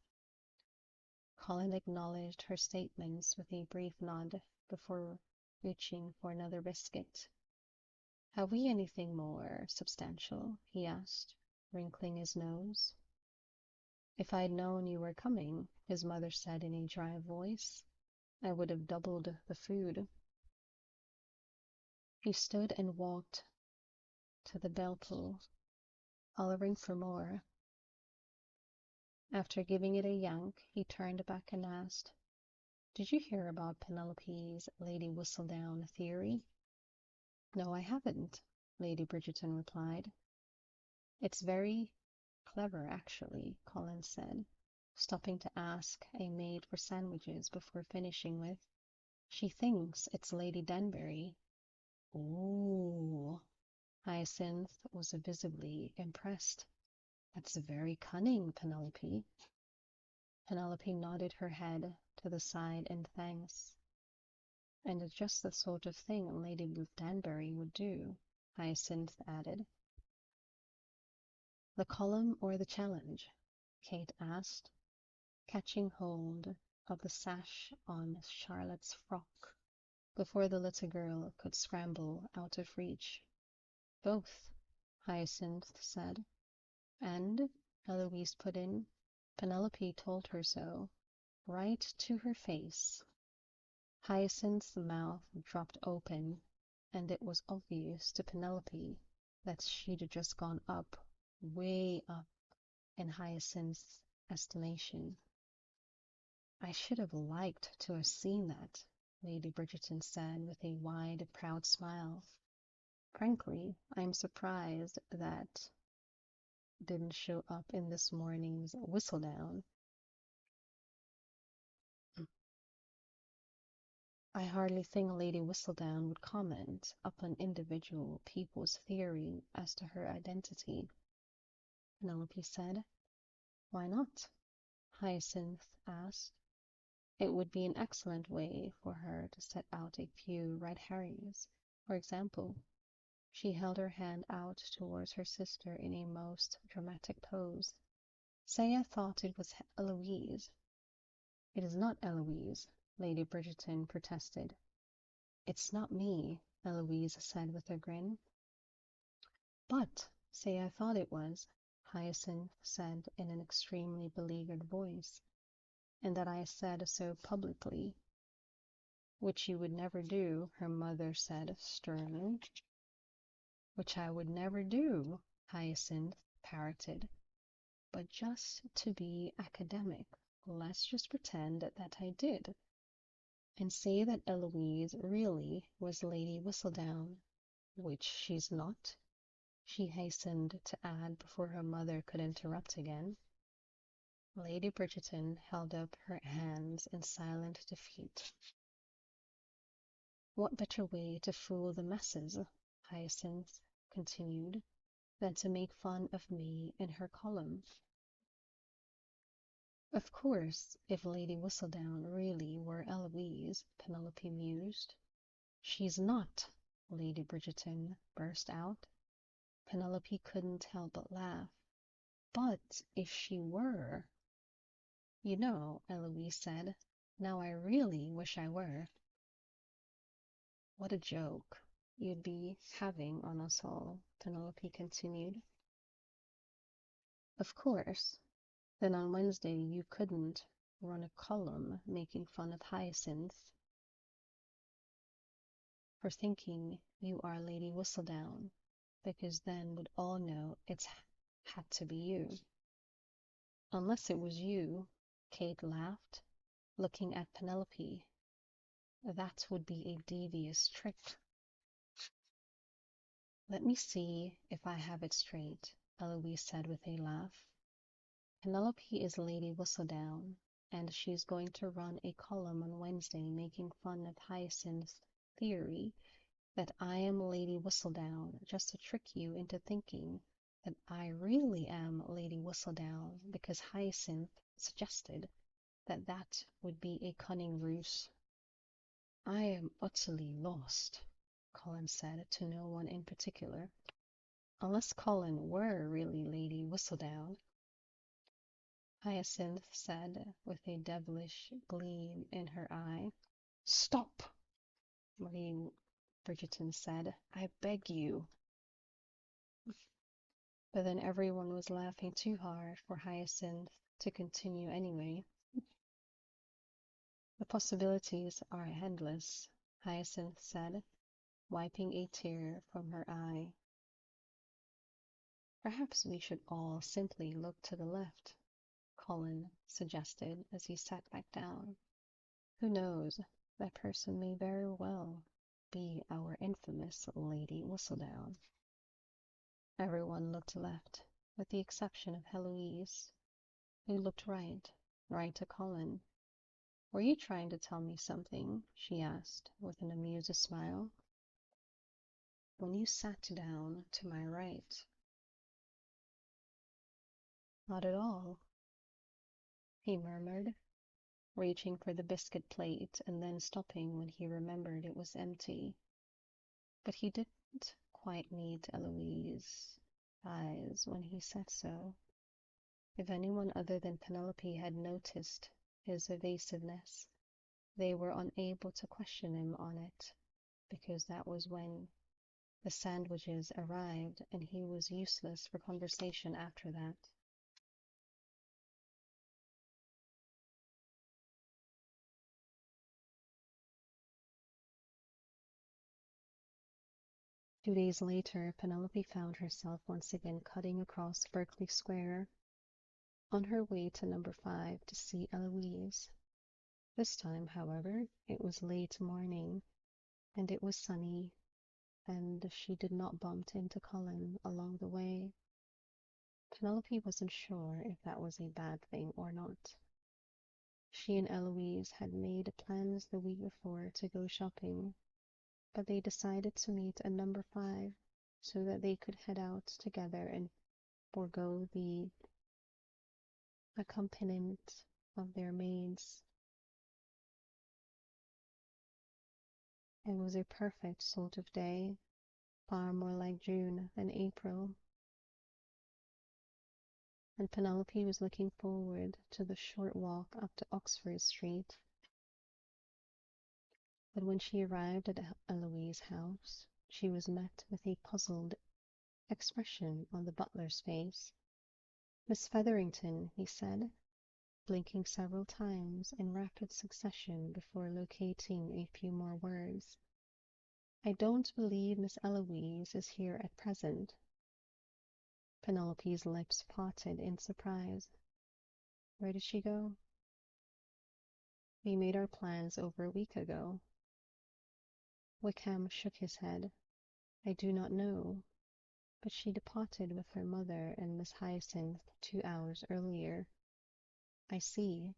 Colin acknowledged her statements with a brief nod before reaching for another biscuit. Have we anything more substantial? He asked, wrinkling his nose. If I'd known you were coming, his mother said in a dry voice, I would have doubled the food. He stood and walked to the bell pull. I'll ring for more. After giving it a yank, he turned back and asked, Did you hear about Penelope's Lady Whistledown theory? No, I haven't, Lady Bridgerton replied. It's very clever, actually, Colin said, stopping to ask a maid for sandwiches before finishing with, She thinks it's Lady Danbury. Ooh. Hyacinth was visibly impressed. That's very cunning, Penelope. Penelope nodded her head to the side in thanks. And it's just the sort of thing Lady Danbury would do, Hyacinth added. The column or the challenge? Kate asked, catching hold of the sash on Charlotte's frock before the little girl could scramble out of reach. Both, Hyacinth said. And, Eloise put in, Penelope told her so, right to her face. Hyacinth's mouth dropped open, and it was obvious to Penelope that she'd just gone up, way up, in Hyacinth's estimation. I should have liked to have seen that, Lady Bridgerton said with a wide, proud smile. Frankly, I'm surprised that didn't show up in this morning's Whistledown. I hardly think Lady Whistledown would comment upon individual people's theory as to her identity, Penelope said. Why not? Hyacinth asked. It would be an excellent way for her to set out a few red herrings. For example, she held her hand out towards her sister in a most dramatic pose. Say I thought it was Eloise. It is not Eloise, Lady Bridgerton protested. It's not me, Eloise said with a grin. But, say I thought it was, Hyacinth said in an extremely beleaguered voice, and that I said so publicly. Which you would never do, her mother said sternly. Which I would never do, Hyacinth parroted. But just to be academic, let's just pretend that I did, and say that Eloise really was Lady Whistledown, which she's not, she hastened to add before her mother could interrupt again. Lady Bridgerton held up her hands in silent defeat. What better way to fool the masses, Hyacinth continued, than to make fun of me in her column? Of course, if Lady Whistledown really were Eloise, Penelope mused. She's not, Lady Bridgerton burst out. Penelope couldn't help but laugh. But if she were... You know, Eloise said, now I really wish I were. What a joke you'd be having on us all, Penelope continued. Of course. Then on Wednesday you couldn't run a column making fun of Hyacinth for thinking you are Lady Whistledown, because then we'd all know it's had to be you. Unless it was you, Kate laughed, looking at Penelope. That would be a devious trick. Let me see if I have it straight, Eloise said with a laugh. Penelope is Lady Whistledown, and she's going to run a column on Wednesday making fun of Hyacinth's theory that I am Lady Whistledown, just to trick you into thinking that I really am Lady Whistledown because Hyacinth suggested. that that would be a cunning ruse. I am utterly lost, Colin said to no one in particular. Unless Colin were really Lady Whistledown, Hyacinth said with a devilish gleam in her eye. Stop, Lady Bridgerton said. I beg you. But then everyone was laughing too hard for Hyacinth to continue anyway. The possibilities are endless, Hyacinth said, wiping a tear from her eye. Perhaps we should all simply look to the left, Colin suggested as he sat back down. Who knows, that person may very well be our infamous Lady Whistledown. Everyone looked left, with the exception of Heloise, who looked right to Colin. Were you trying to tell me something? She asked, with an amused smile. When you sat down to my right. Not at all, he murmured, reaching for the biscuit plate and then stopping when he remembered it was empty. But he didn't quite meet Eloise's eyes when he said so. If anyone other than Penelope had noticed his evasiveness, they were unable to question him on it, because that was when the sandwiches arrived and he was useless for conversation after that. Two days later, Penelope found herself once again cutting across Berkeley Square, on her way to number 5 to see Eloise. This time, however, it was late morning, and it was sunny, and she did not bump into Colin along the way. Penelope wasn't sure if that was a bad thing or not. She and Eloise had made plans the week before to go shopping, but they decided to meet at number 5 so that they could head out together and forego the accompaniment of their maids. It was a perfect sort of day, far more like June than April, and Penelope was looking forward to the short walk up to Oxford Street. But when she arrived at Eloise's house, she was met with a puzzled expression on the butler's face. Miss Featherington, he said, blinking several times in rapid succession before locating a few more words. I don't believe Miss Eloise is here at present. Penelope's lips parted in surprise. Where did she go? We made our plans over a week ago. Wickham shook his head. I do not know, but she departed with her mother and Miss Hyacinth 2 hours earlier. I see.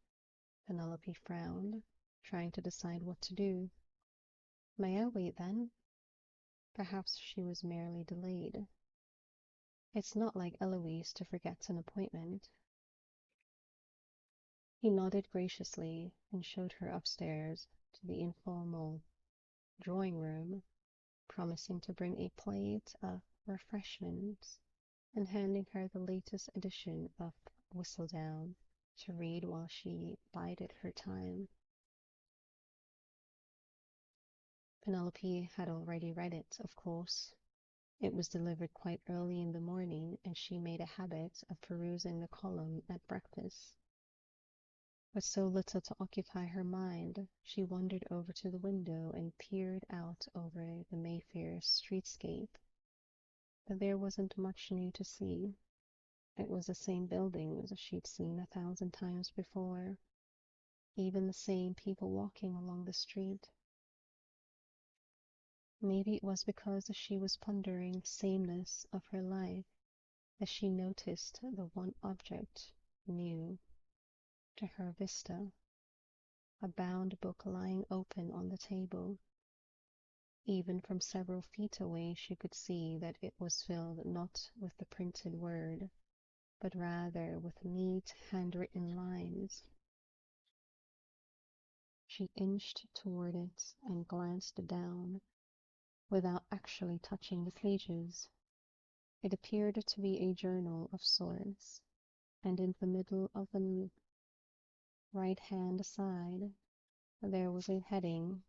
Penelope frowned, trying to decide what to do. May I wait then? Perhaps she was merely delayed. It's not like Eloise to forget an appointment. He nodded graciously and showed her upstairs to the informal drawing room, promising to bring a plate of refreshments and handing her the latest edition of Whistledown to read while she bided her time. Penelope had already read it, of course. It was delivered quite early in the morning, and she made a habit of perusing the column at breakfast. With so little to occupy her mind, she wandered over to the window and peered out over the Mayfair streetscape. But there wasn't much new to see. It was the same buildings she'd seen 1,000 times before, even the same people walking along the street. Maybe it was because she was pondering the sameness of her life that she noticed the one object new to her vista, a bound book lying open on the table. Even from several feet away she could see that it was filled not with the printed word, but rather with neat handwritten lines. She inched toward it and glanced down without actually touching the pages. It appeared to be a journal of sorts, and in the middle of the right-hand side there was a heading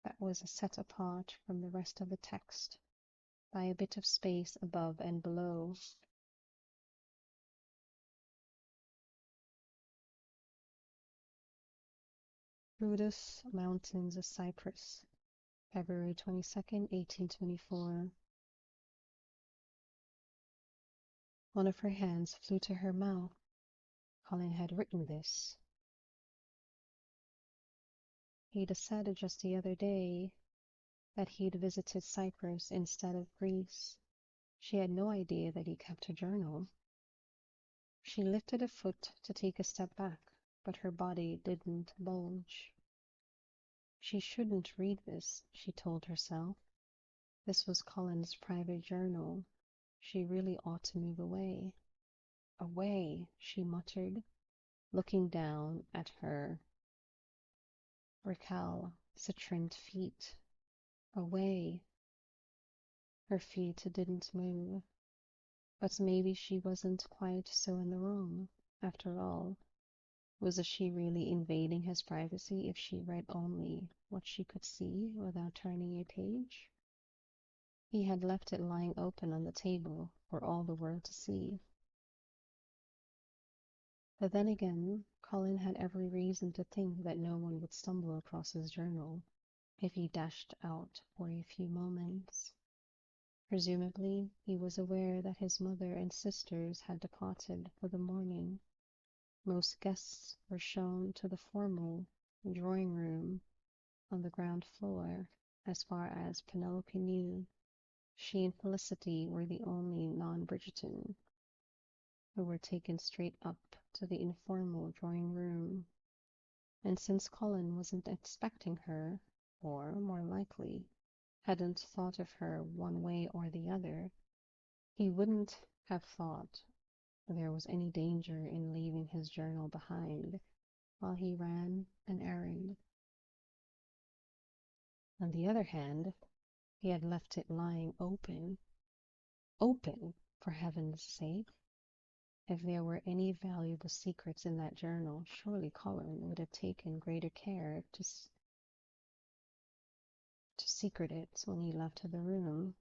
that was set apart from the rest of the text by a bit of space above and below. Brutus Mountains of Cyprus, February 22nd, 1824. One of her hands flew to her mouth. Colin had written this. He'd said just the other day that he'd visited Cyprus instead of Greece. She had no idea that he kept a journal. She lifted a foot to take a step back, but her body didn't bulge. She shouldn't read this, she told herself. This was Colin's private journal. She really ought to move away. Away, she muttered, looking down at her recalcitrant feet. Away. Her feet didn't move. But maybe she wasn't quite so in the wrong. After all, was she really invading his privacy if she read only what she could see without turning a page? He had left it lying open on the table for all the world to see. But then again, Colin had every reason to think that no one would stumble across his journal if he dashed out for a few moments. Presumably, he was aware that his mother and sisters had departed for the morning. Most guests were shown to the formal drawing-room on the ground floor. As far as Penelope knew, she and Felicity were the only non-Bridgerton who were taken straight up to the informal drawing-room. And since Colin wasn't expecting her, or, more likely, hadn't thought of her one way or the other, he wouldn't have thought there was any danger in leaving his journal behind while he ran an errand. On the other hand, he had left it lying open. Open, for heaven's sake! If there were any valuable secrets in that journal, surely Colin would have taken greater care to secret it when he left the room.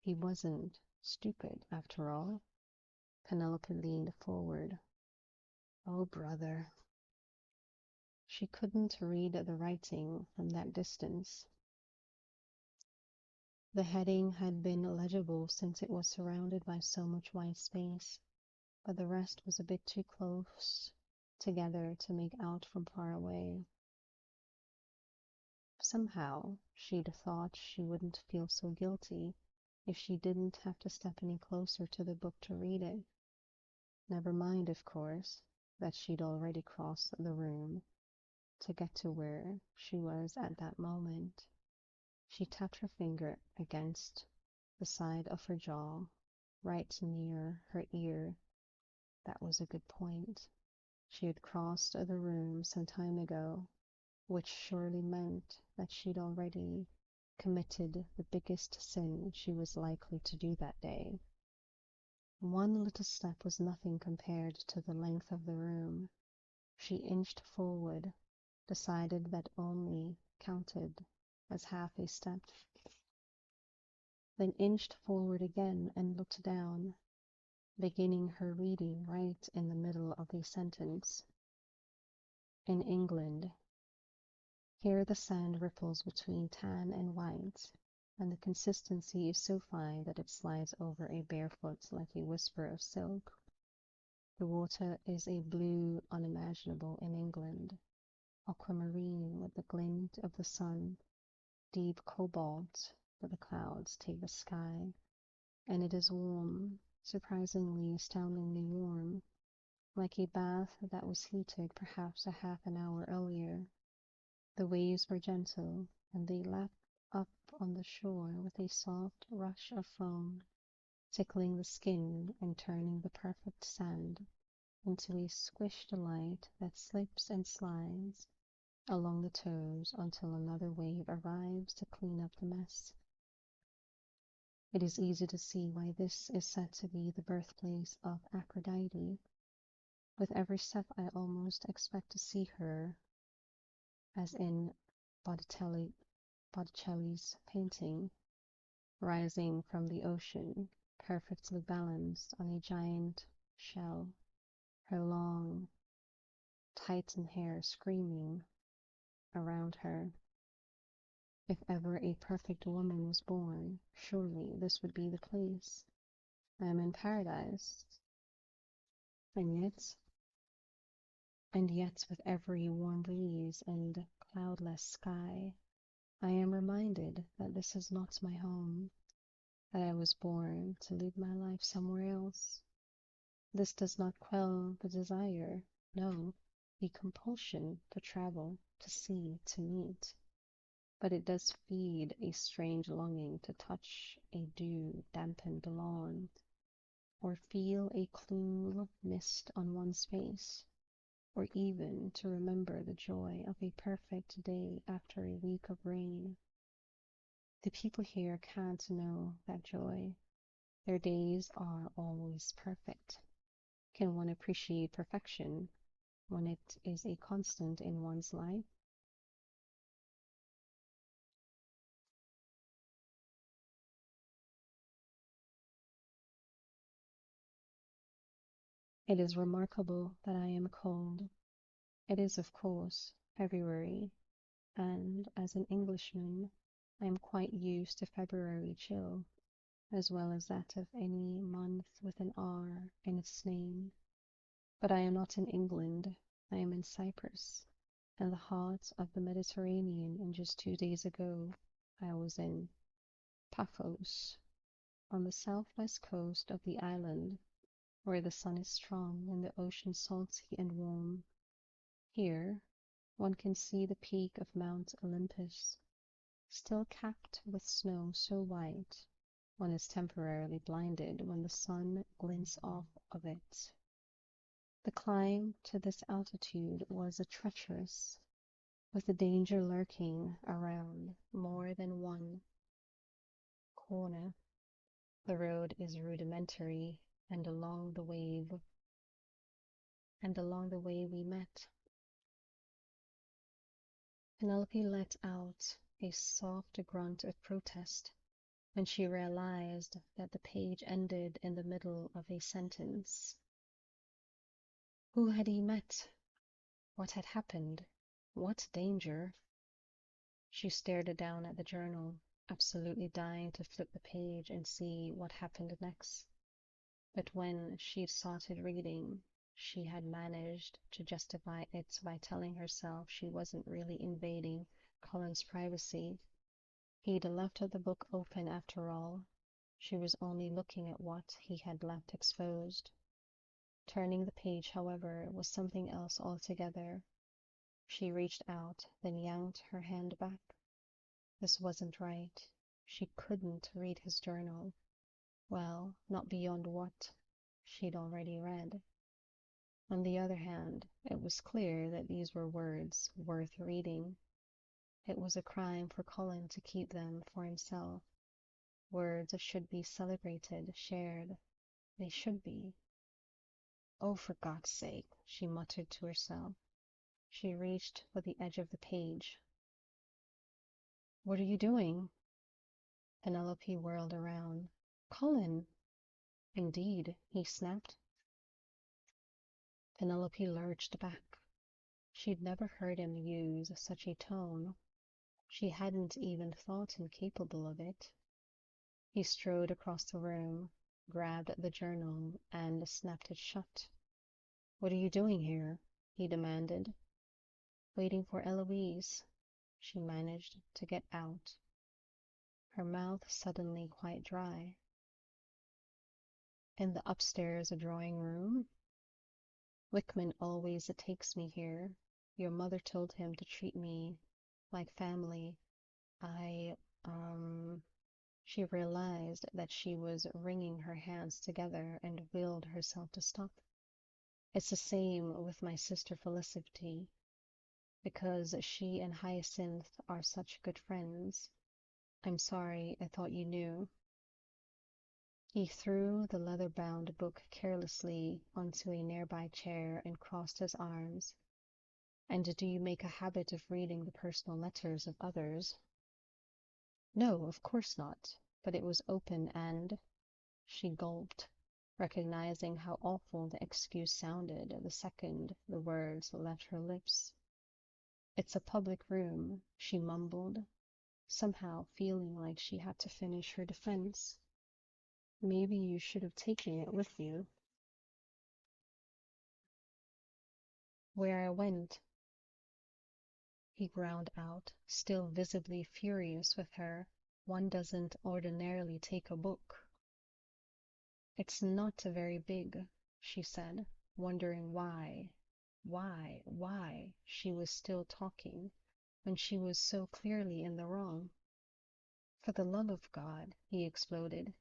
He wasn't stupid, after all. Penelope leaned forward. Oh, brother. She couldn't read the writing from that distance. The heading had been legible since it was surrounded by so much white space, but the rest was a bit too close together to make out from far away. Somehow, she'd thought she wouldn't feel so guilty if she didn't have to step any closer to the book to read it. Never mind, of course, that she'd already crossed the room to get to where she was at that moment. She tapped her finger against the side of her jaw, right near her ear. That was a good point. She had crossed the room some time ago, which surely meant that she'd already committed the biggest sin she was likely to do that day. One little step was nothing compared to the length of the room. She inched forward, decided that only counted as half a step, then inched forward again and looked down, beginning her reading right in the middle of a sentence. In England, here the sand ripples between tan and white, and the consistency is so fine that it slides over a barefoot like a whisper of silk. The water is a blue unimaginable in England, aquamarine with the glint of the sun, deep cobalt where the clouds take the sky, and it is warm, surprisingly, astoundingly warm, like a bath that was heated perhaps a half an hour earlier. The waves were gentle, and they lapped up on the shore with a soft rush of foam, tickling the skin and turning the perfect sand into a squished light that slips and slides along the toes until another wave arrives to clean up the mess. It is easy to see why this is said to be the birthplace of Aphrodite. With every step I almost expect to see her, as in Botticelli, Botticelli's painting, rising from the ocean, perfectly balanced on a giant shell, her long, Titan hair screaming around her. If ever a perfect woman was born, surely this would be the place. I am in paradise. And yet, with every warm breeze and cloudless sky, I am reminded that this is not my home, that I was born to live my life somewhere else. This does not quell the desire, no, the compulsion to travel, to see, to meet. But it does feed a strange longing to touch a dew-dampened lawn, or feel a cool mist on one's face, or even to remember the joy of a perfect day after a week of rain. The people here can't know that joy. Their days are always perfect. Can one appreciate perfection when it is a constant in one's life? It is remarkable that I am cold. It is, of course, February, and as an Englishman, I am quite used to February chill, as well as that of any month with an R in its name. But I am not in England, I am in Cyprus, in the heart of the Mediterranean, and just 2 days ago I was in Paphos, on the southwest coast of the island, where the sun is strong and the ocean salty and warm. Here one can see the peak of Mount Olympus, still capped with snow so white one is temporarily blinded when the sun glints off of it. The climb to this altitude was treacherous, with the danger lurking around more than one corner. The road is rudimentary, and along the way we met. Penelope let out a soft grunt of protest when she realized that the page ended in the middle of a sentence. Who had he met? What had happened? What danger? She stared down at the journal, absolutely dying to flip the page and see what happened next. But when she'd started reading, she had managed to justify it by telling herself she wasn't really invading Colin's privacy. He'd left the book open after all. She was only looking at what he had left exposed. Turning the page, however, was something else altogether. She reached out, then yanked her hand back. This wasn't right. She couldn't read his journal. Well, not beyond what she'd already read. On the other hand, it was clear that these were words worth reading. It was a crime for Colin to keep them for himself. Words should be celebrated, shared. They should be. Oh, for God's sake, she muttered to herself. She reached for the edge of the page. What are you doing? Penelope whirled around. Colin! Indeed, he snapped. Penelope lurched back. She'd never heard him use such a tone. She hadn't even thought him capable of it. He strode across the room, grabbed the journal, and snapped it shut. What are you doing here? He demanded. Waiting for Eloise, she managed to get out, her mouth suddenly quite dry. In the upstairs drawing room? Wickman always takes me here. Your mother told him to treat me like family. I, She realized that she was wringing her hands together and willed herself to stop. It's the same with my sister Felicity. Because she and Hyacinth are such good friends. I'm sorry, I thought you knew. He threw the leather-bound book carelessly onto a nearby chair and crossed his arms. And do you make a habit of reading the personal letters of others? No, of course not, but it was open and— She gulped, recognizing how awful the excuse sounded the second the words left her lips. It's a public room, she mumbled, somehow feeling like she had to finish her defense. Maybe you should have taken it with you. Where I went, he ground out, still visibly furious with her. One doesn't ordinarily take a book. It's not very big, she said, wondering why she was still talking when she was so clearly in the wrong. For the love of God, he exploded.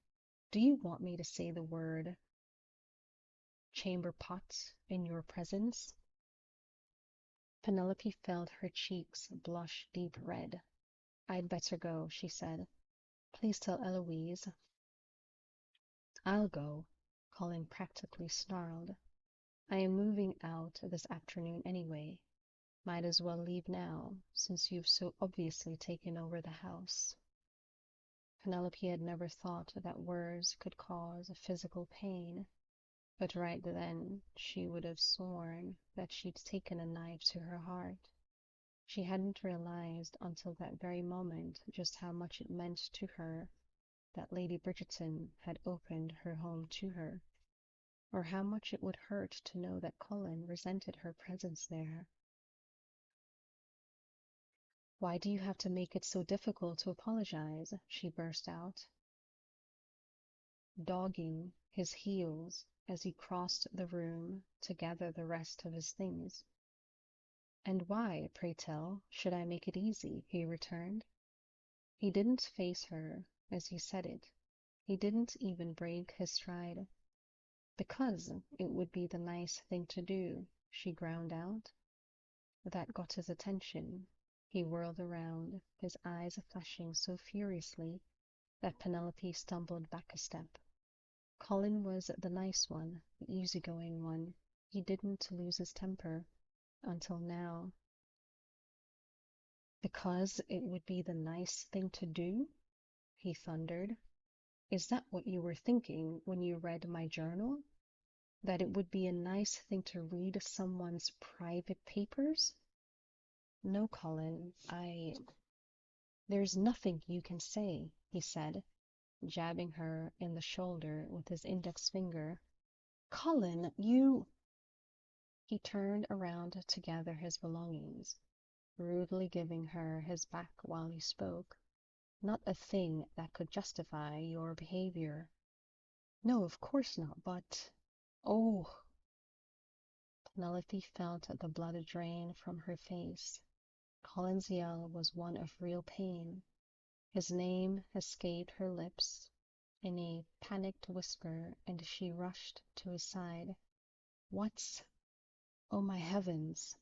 Do you want me to say the word chamber pot in your presence? Penelope felt her cheeks blush deep red. I'd better go, she said. Please tell Eloise. I'll go, Colin practically snarled. I am moving out this afternoon anyway. Might as well leave now, since you've so obviously taken over the house. Penelope had never thought that words could cause physical pain, but right then she would have sworn that she'd taken a knife to her heart. She hadn't realized until that very moment just how much it meant to her that Lady Bridgerton had opened her home to her, or how much it would hurt to know that Colin resented her presence there. Why do you have to make it so difficult to apologize? She burst out, dogging his heels as he crossed the room to gather the rest of his things. And why, pray tell, should I make it easy? He returned. He didn't face her as he said it. He didn't even break his stride. Because it would be the nice thing to do, she ground out. That got his attention. He whirled around, his eyes flashing so furiously that Penelope stumbled back a step. Colin was the nice one, the easygoing one. He didn't lose his temper until now. Because it would be the nice thing to do? He thundered. Is that what you were thinking when you read my journal? That it would be a nice thing to read someone's private papers? No, Colin, There's nothing you can say, he said, jabbing her in the shoulder with his index finger. Colin, you— He turned around to gather his belongings, rudely giving her his back while he spoke. Not a thing that could justify your behavior. No, of course not, but— Oh! Penelope felt the blood drain from her face. Colin's yell was one of real pain. His name escaped her lips in a panicked whisper, and she rushed to his side. What's— Oh, my heavens!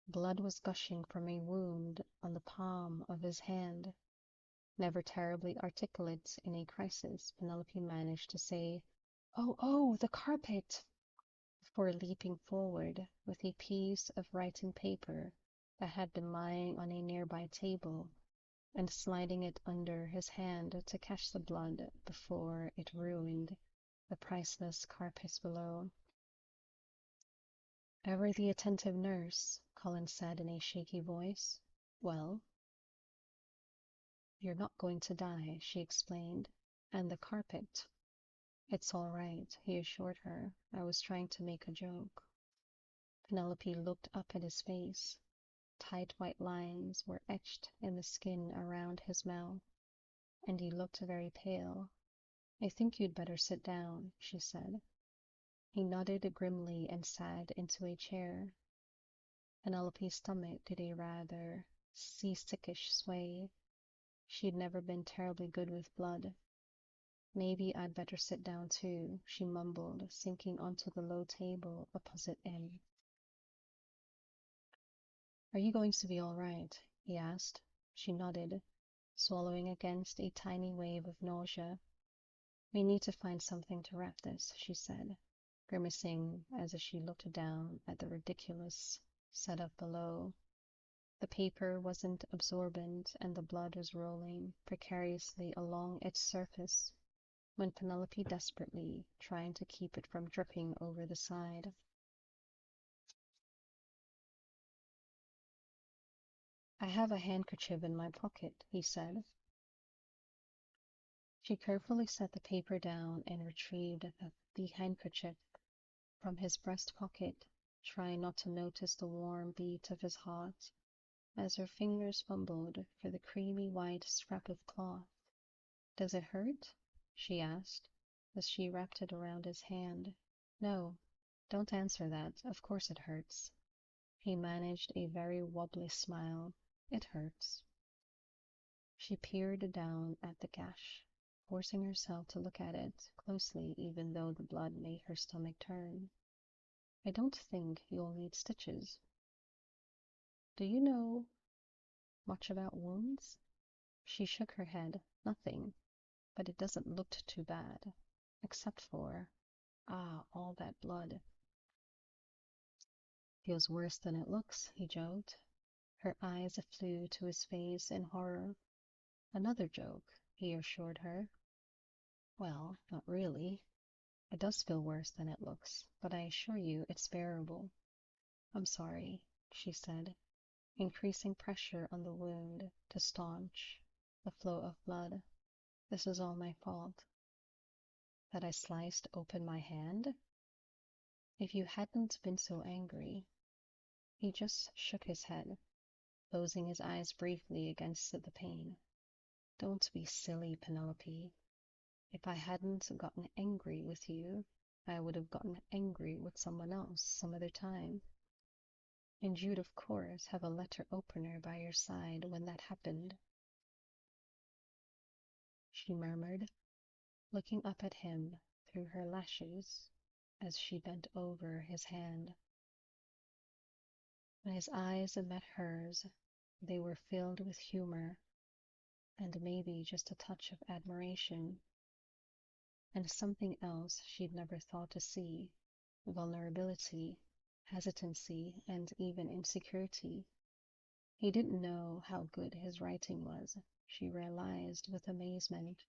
Blood was gushing from a wound on the palm of his hand. Never terribly articulate in a crisis, Penelope managed to say, Oh, the carpet! Before leaping forward with a piece of writing paper that had been lying on a nearby table and sliding it under his hand to catch the blood before it ruined the priceless carpet below. Ever the attentive nurse, Colin said in a shaky voice. Well? You're not going to die, she explained. And the carpet. It's all right, he assured her. I was trying to make a joke. Penelope looked up at his face. Tight white lines were etched in the skin around his mouth, and he looked very pale. I think you'd better sit down, she said. He nodded grimly and sat into a chair. Penelope's stomach did a rather seasickish sway. She'd never been terribly good with blood. Maybe I'd better sit down too, she mumbled, sinking onto the low table opposite him. Are you going to be all right? He asked. She nodded, swallowing against a tiny wave of nausea. We need to find something to wrap this, she said, grimacing as she looked down at the ridiculous setup below. The paper wasn't absorbent, and the blood was rolling precariously along its surface when Penelope desperately trying to keep it from dripping over the side. I have a handkerchief in my pocket, he said. She carefully set the paper down and retrieved the handkerchief from his breast pocket, trying not to notice the warm beat of his heart as her fingers fumbled for the creamy white scrap of cloth. Does it hurt? She asked, as she wrapped it around his hand. No, don't answer that. Of course it hurts. He managed a very wobbly smile. It hurts. She peered down at the gash, forcing herself to look at it closely even though the blood made her stomach turn. I don't think you'll need stitches. Do you know much about wounds? She shook her head. Nothing, but it doesn't look too bad, except for, all that blood. Feels worse than it looks, he joked. Her eyes flew to his face in horror. Another joke, he assured her. Well, not really. It does feel worse than it looks, but I assure you it's bearable. I'm sorry, she said, increasing pressure on the wound to staunch the flow of blood. This is all my fault. That I sliced open my hand? If you hadn't been so angry. He just shook his head, closing his eyes briefly against the pain. Don't be silly, Penelope. If I hadn't gotten angry with you, I would have gotten angry with someone else some other time. And you'd, of course, have a letter opener by your side when that happened, she murmured, looking up at him through her lashes as she bent over his hand. When his eyes met hers, they were filled with humor and maybe just a touch of admiration, and something else she'd never thought to see, vulnerability, hesitancy, and even insecurity. He didn't know how good his writing was, she realized with amazement.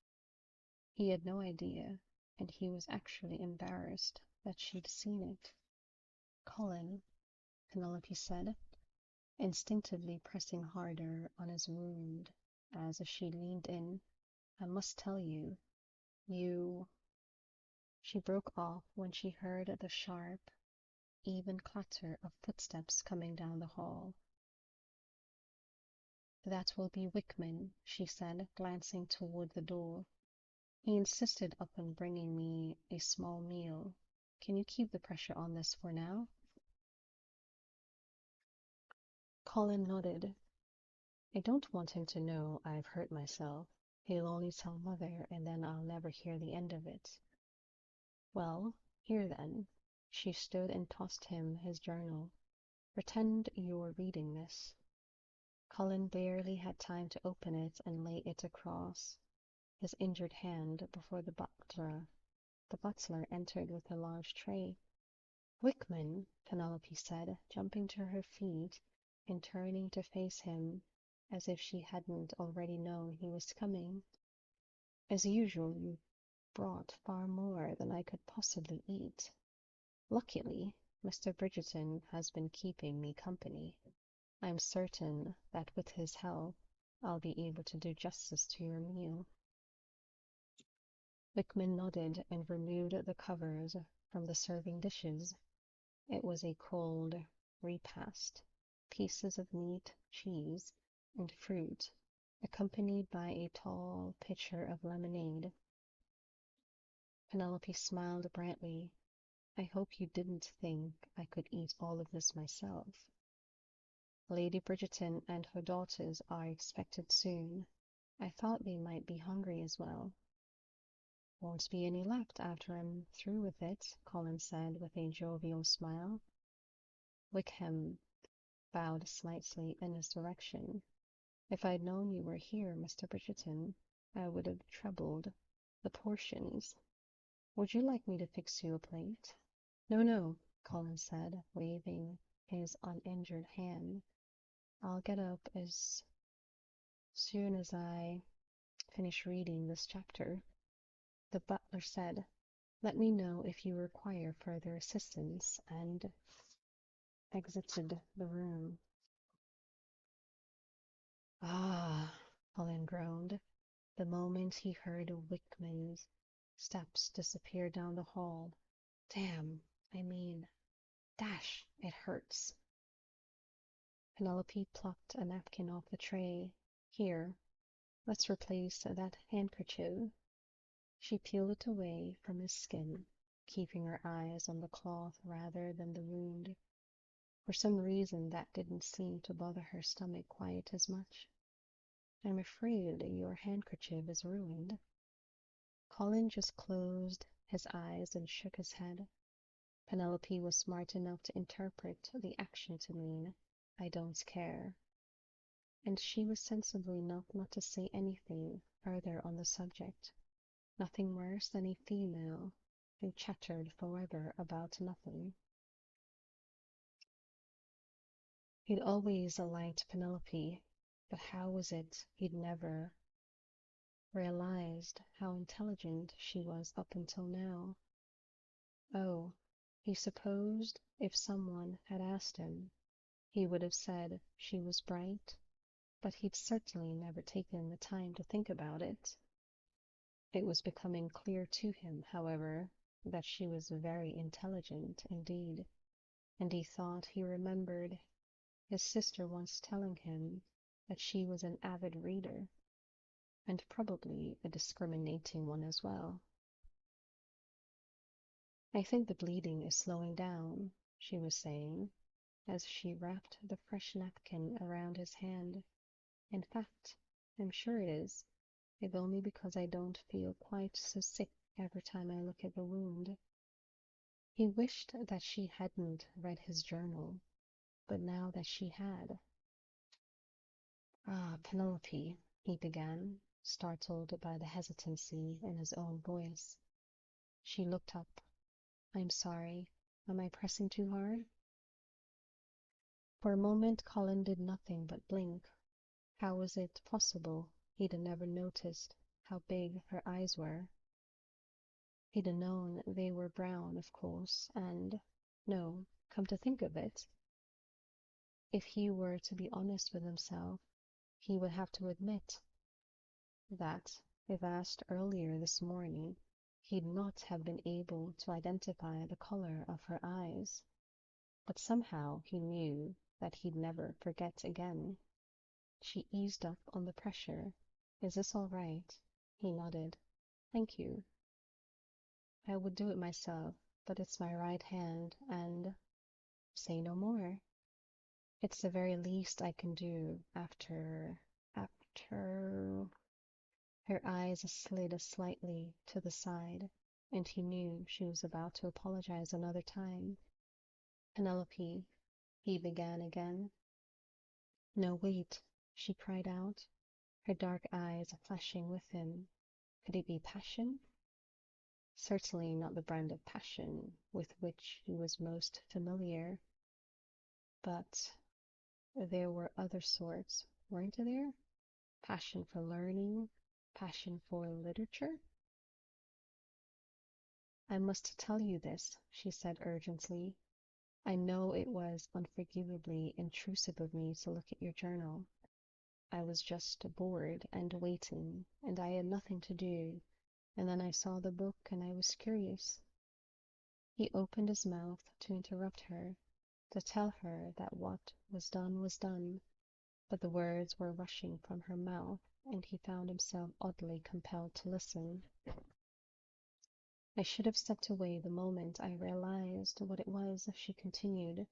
He had no idea, and he was actually embarrassed that she'd seen it. Colin, Penelope said, instinctively pressing harder on his wound as she leaned in. I must tell you, you... She broke off when she heard the sharp, even clatter of footsteps coming down the hall. That will be Wickman, she said, glancing toward the door. He insisted upon bringing me a small meal. Can you keep the pressure on this for now? Colin nodded. I don't want him to know I've hurt myself. He'll only tell Mother, and then I'll never hear the end of it. Well, here then. She stood and tossed him his journal. Pretend you're reading this. Colin barely had time to open it and lay it across his injured hand before the butler entered with a large tray. Wickman, Penelope said, jumping to her feet and turning to face him as if she hadn't already known he was coming. As usual, you brought far more than I could possibly eat. Luckily, Mr. Bridgerton has been keeping me company. I'm certain that with his help, I'll be able to do justice to your meal. Wickman nodded and removed the covers from the serving dishes. It was a cold repast, pieces of meat, cheese, and fruit, accompanied by a tall pitcher of lemonade. Penelope smiled brightly. I hope you didn't think I could eat all of this myself. Lady Bridgerton and her daughters are expected soon. I thought they might be hungry as well. Won't be any left after I'm through with it, Colin said with a jovial smile. Wickham bowed slightly in his direction. If I'd known you were here, Mr. Bridgerton, I would have trebled the portions. Would you like me to fix you a plate? No, no, Colin said, waving his uninjured hand. I'll get up as soon as I finish reading this chapter. The butler said, let me know if you require further assistance, and exited the room. Ah, Colin groaned, the moment he heard Wickman's steps disappear down the hall. Damn, dash, it hurts. Penelope plucked a napkin off the tray. Here, let's replace that handkerchief. She peeled it away from his skin, keeping her eyes on the cloth rather than the wound. For some reason that didn't seem to bother her stomach quite as much. I'm afraid your handkerchief is ruined. Colin just closed his eyes and shook his head. Penelope was smart enough to interpret the action to mean, I don't care. And she was sensible enough not to say anything further on the subject. Nothing worse than a female who chattered forever about nothing. He'd always liked Penelope, but how was it he'd never realized how intelligent she was up until now? Oh, he supposed if someone had asked him, he would have said she was bright, but he'd certainly never taken the time to think about it. It was becoming clear to him, however, that she was very intelligent indeed, and he thought he remembered his sister once telling him that she was an avid reader, and probably a discriminating one as well. I think the bleeding is slowing down, she was saying, as she wrapped the fresh napkin around his hand. In fact, I'm sure it is, if only because I don't feel quite so sick every time I look at the wound. He wished that she hadn't read his journal, but now that she had. Ah, Penelope, he began, startled by the hesitancy in his own voice. She looked up. I'm sorry. Am I pressing too hard? For a moment Colin did nothing but blink. How was it possible he'd never noticed how big her eyes were? He'd known they were brown, of course, and, no, come to think of it, if he were to be honest with himself, he would have to admit that, if asked earlier this morning, he'd not have been able to identify the color of her eyes. But somehow he knew that he'd never forget again. She eased up on the pressure. Is this all right? He nodded. Thank you. I would do it myself, but it's my right hand, and say no more. It's the very least I can do after. Her eyes slid slightly to the side, and he knew she was about to apologize another time. Penelope, he began again. No, wait, she cried out, her dark eyes flashing with him. Could it be passion? Certainly not the brand of passion with which he was most familiar, but there were other sorts, weren't there? Passion for learning, passion for literature? I must tell you this, she said urgently. I know it was unforgivably intrusive of me to look at your journal. I was just bored and waiting, and I had nothing to do, and then I saw the book and I was curious. He opened his mouth to interrupt her, to tell her that what was done, but the words were rushing from her mouth, and he found himself oddly compelled to listen. I should have stepped away the moment I realized what it was, she continued,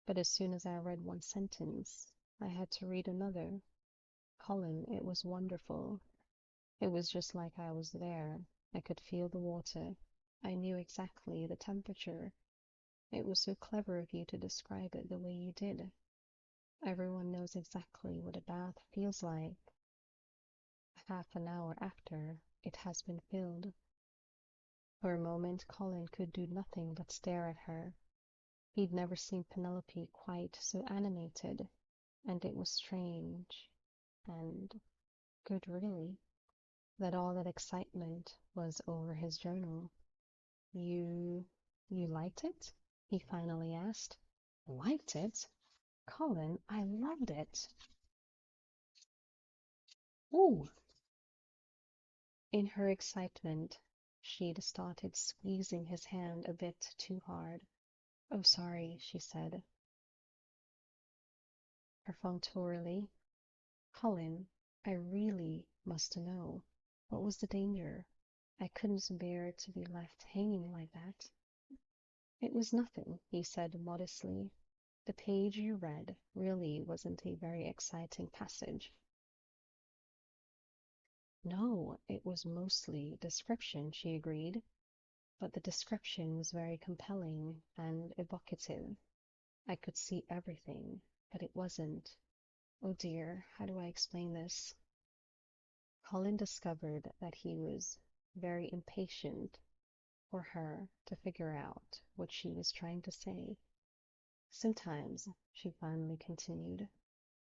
but as soon as I read one sentence, I had to read another. Colin, it was wonderful. It was just like I was there. I could feel the water. I knew exactly the temperature. It was so clever of you to describe it the way you did. Everyone knows exactly what a bath feels like half an hour after it has been filled. For a moment, Colin could do nothing but stare at her. He'd never seen Penelope quite so animated, and it was strange and good, really, that all that excitement was over his journal. You you liked it? He finally asked. Liked it? Colin, I loved it. Ooh! In her excitement, she'd started squeezing his hand a bit too hard. Oh, sorry, she said perfunctorily. Colin, I really must know. What was the danger? I couldn't bear to be left hanging like that. It was nothing, he said modestly. The page you read really wasn't a very exciting passage. No, it was mostly description, she agreed, but the description was very compelling and evocative. I could see everything, but it wasn't. Oh dear, how do I explain this? Colin discovered that he was very impatient for her to figure out what she was trying to say. Sometimes, she finally continued,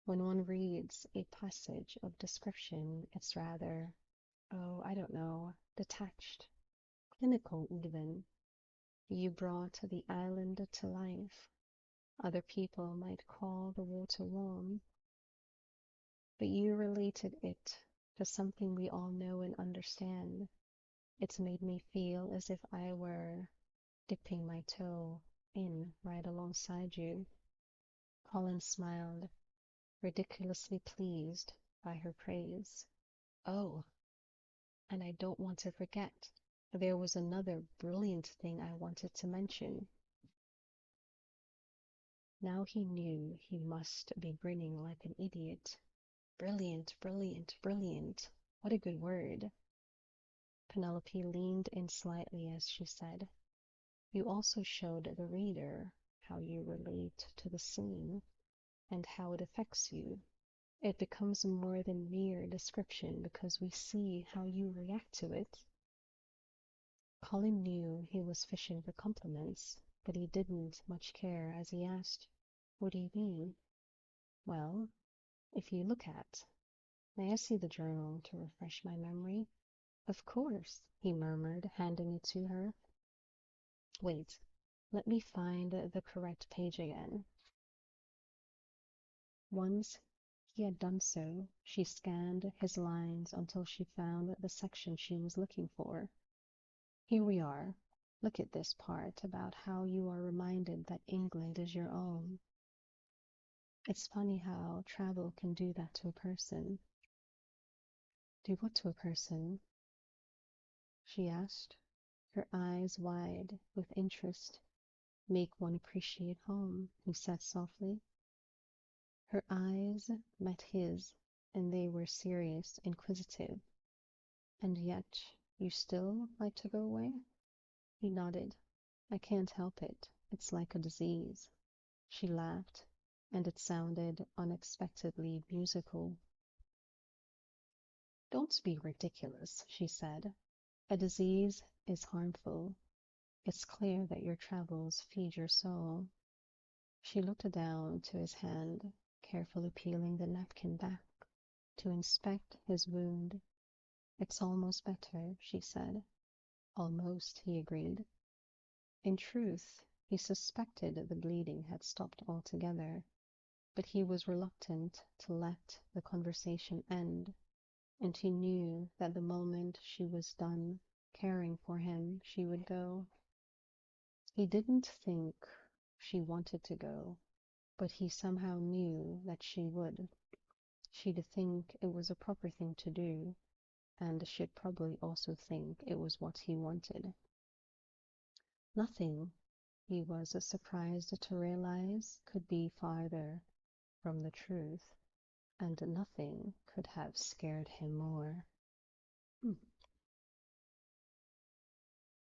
when one reads a passage of description, it's rather, oh, I don't know, detached, clinical even. You brought the island to life. Other people might call the water warm, but you related it to something we all know and understand. It's made me feel as if I were dipping my toe in right alongside you. Colin smiled, ridiculously pleased by her praise. Oh, and I don't want to forget. There was another brilliant thing I wanted to mention. Now he knew he must be grinning like an idiot. Brilliant, brilliant, brilliant. What a good word. Penelope leaned in slightly as she said, you also showed the reader how you relate to the scene and how it affects you. It becomes more than mere description because we see how you react to it. Colin knew he was fishing for compliments, but he didn't much care as he asked, what do you mean? Well, if you look at, may I see the journal to refresh my memory? Of course, he murmured, handing it to her. Wait, let me find the correct page again. Once he had done so, she scanned his lines until she found the section she was looking for. Here we are. Look at this part about how you are reminded that England is your own. It's funny how travel can do that to a person. Do what to a person? She asked, her eyes wide with interest. Make one appreciate home, he said softly. Her eyes met his, and they were serious, inquisitive. And yet, you still like to go away? He nodded. I can't help it. It's like a disease. She laughed, and it sounded unexpectedly musical. Don't be ridiculous, she said. A disease is harmful. It's clear that your travels feed your soul. She looked down to his hand, carefully peeling the napkin back to inspect his wound. It's almost better, she said. Almost, he agreed. In truth, he suspected the bleeding had stopped altogether, but he was reluctant to let the conversation end, and he knew that the moment she was done caring for him, she would go. He didn't think she wanted to go, but he somehow knew that she would. She'd think it was a proper thing to do, and she'd probably also think it was what he wanted. Nothing, he was surprised to realize, could be farther from the truth, and nothing could have scared him more.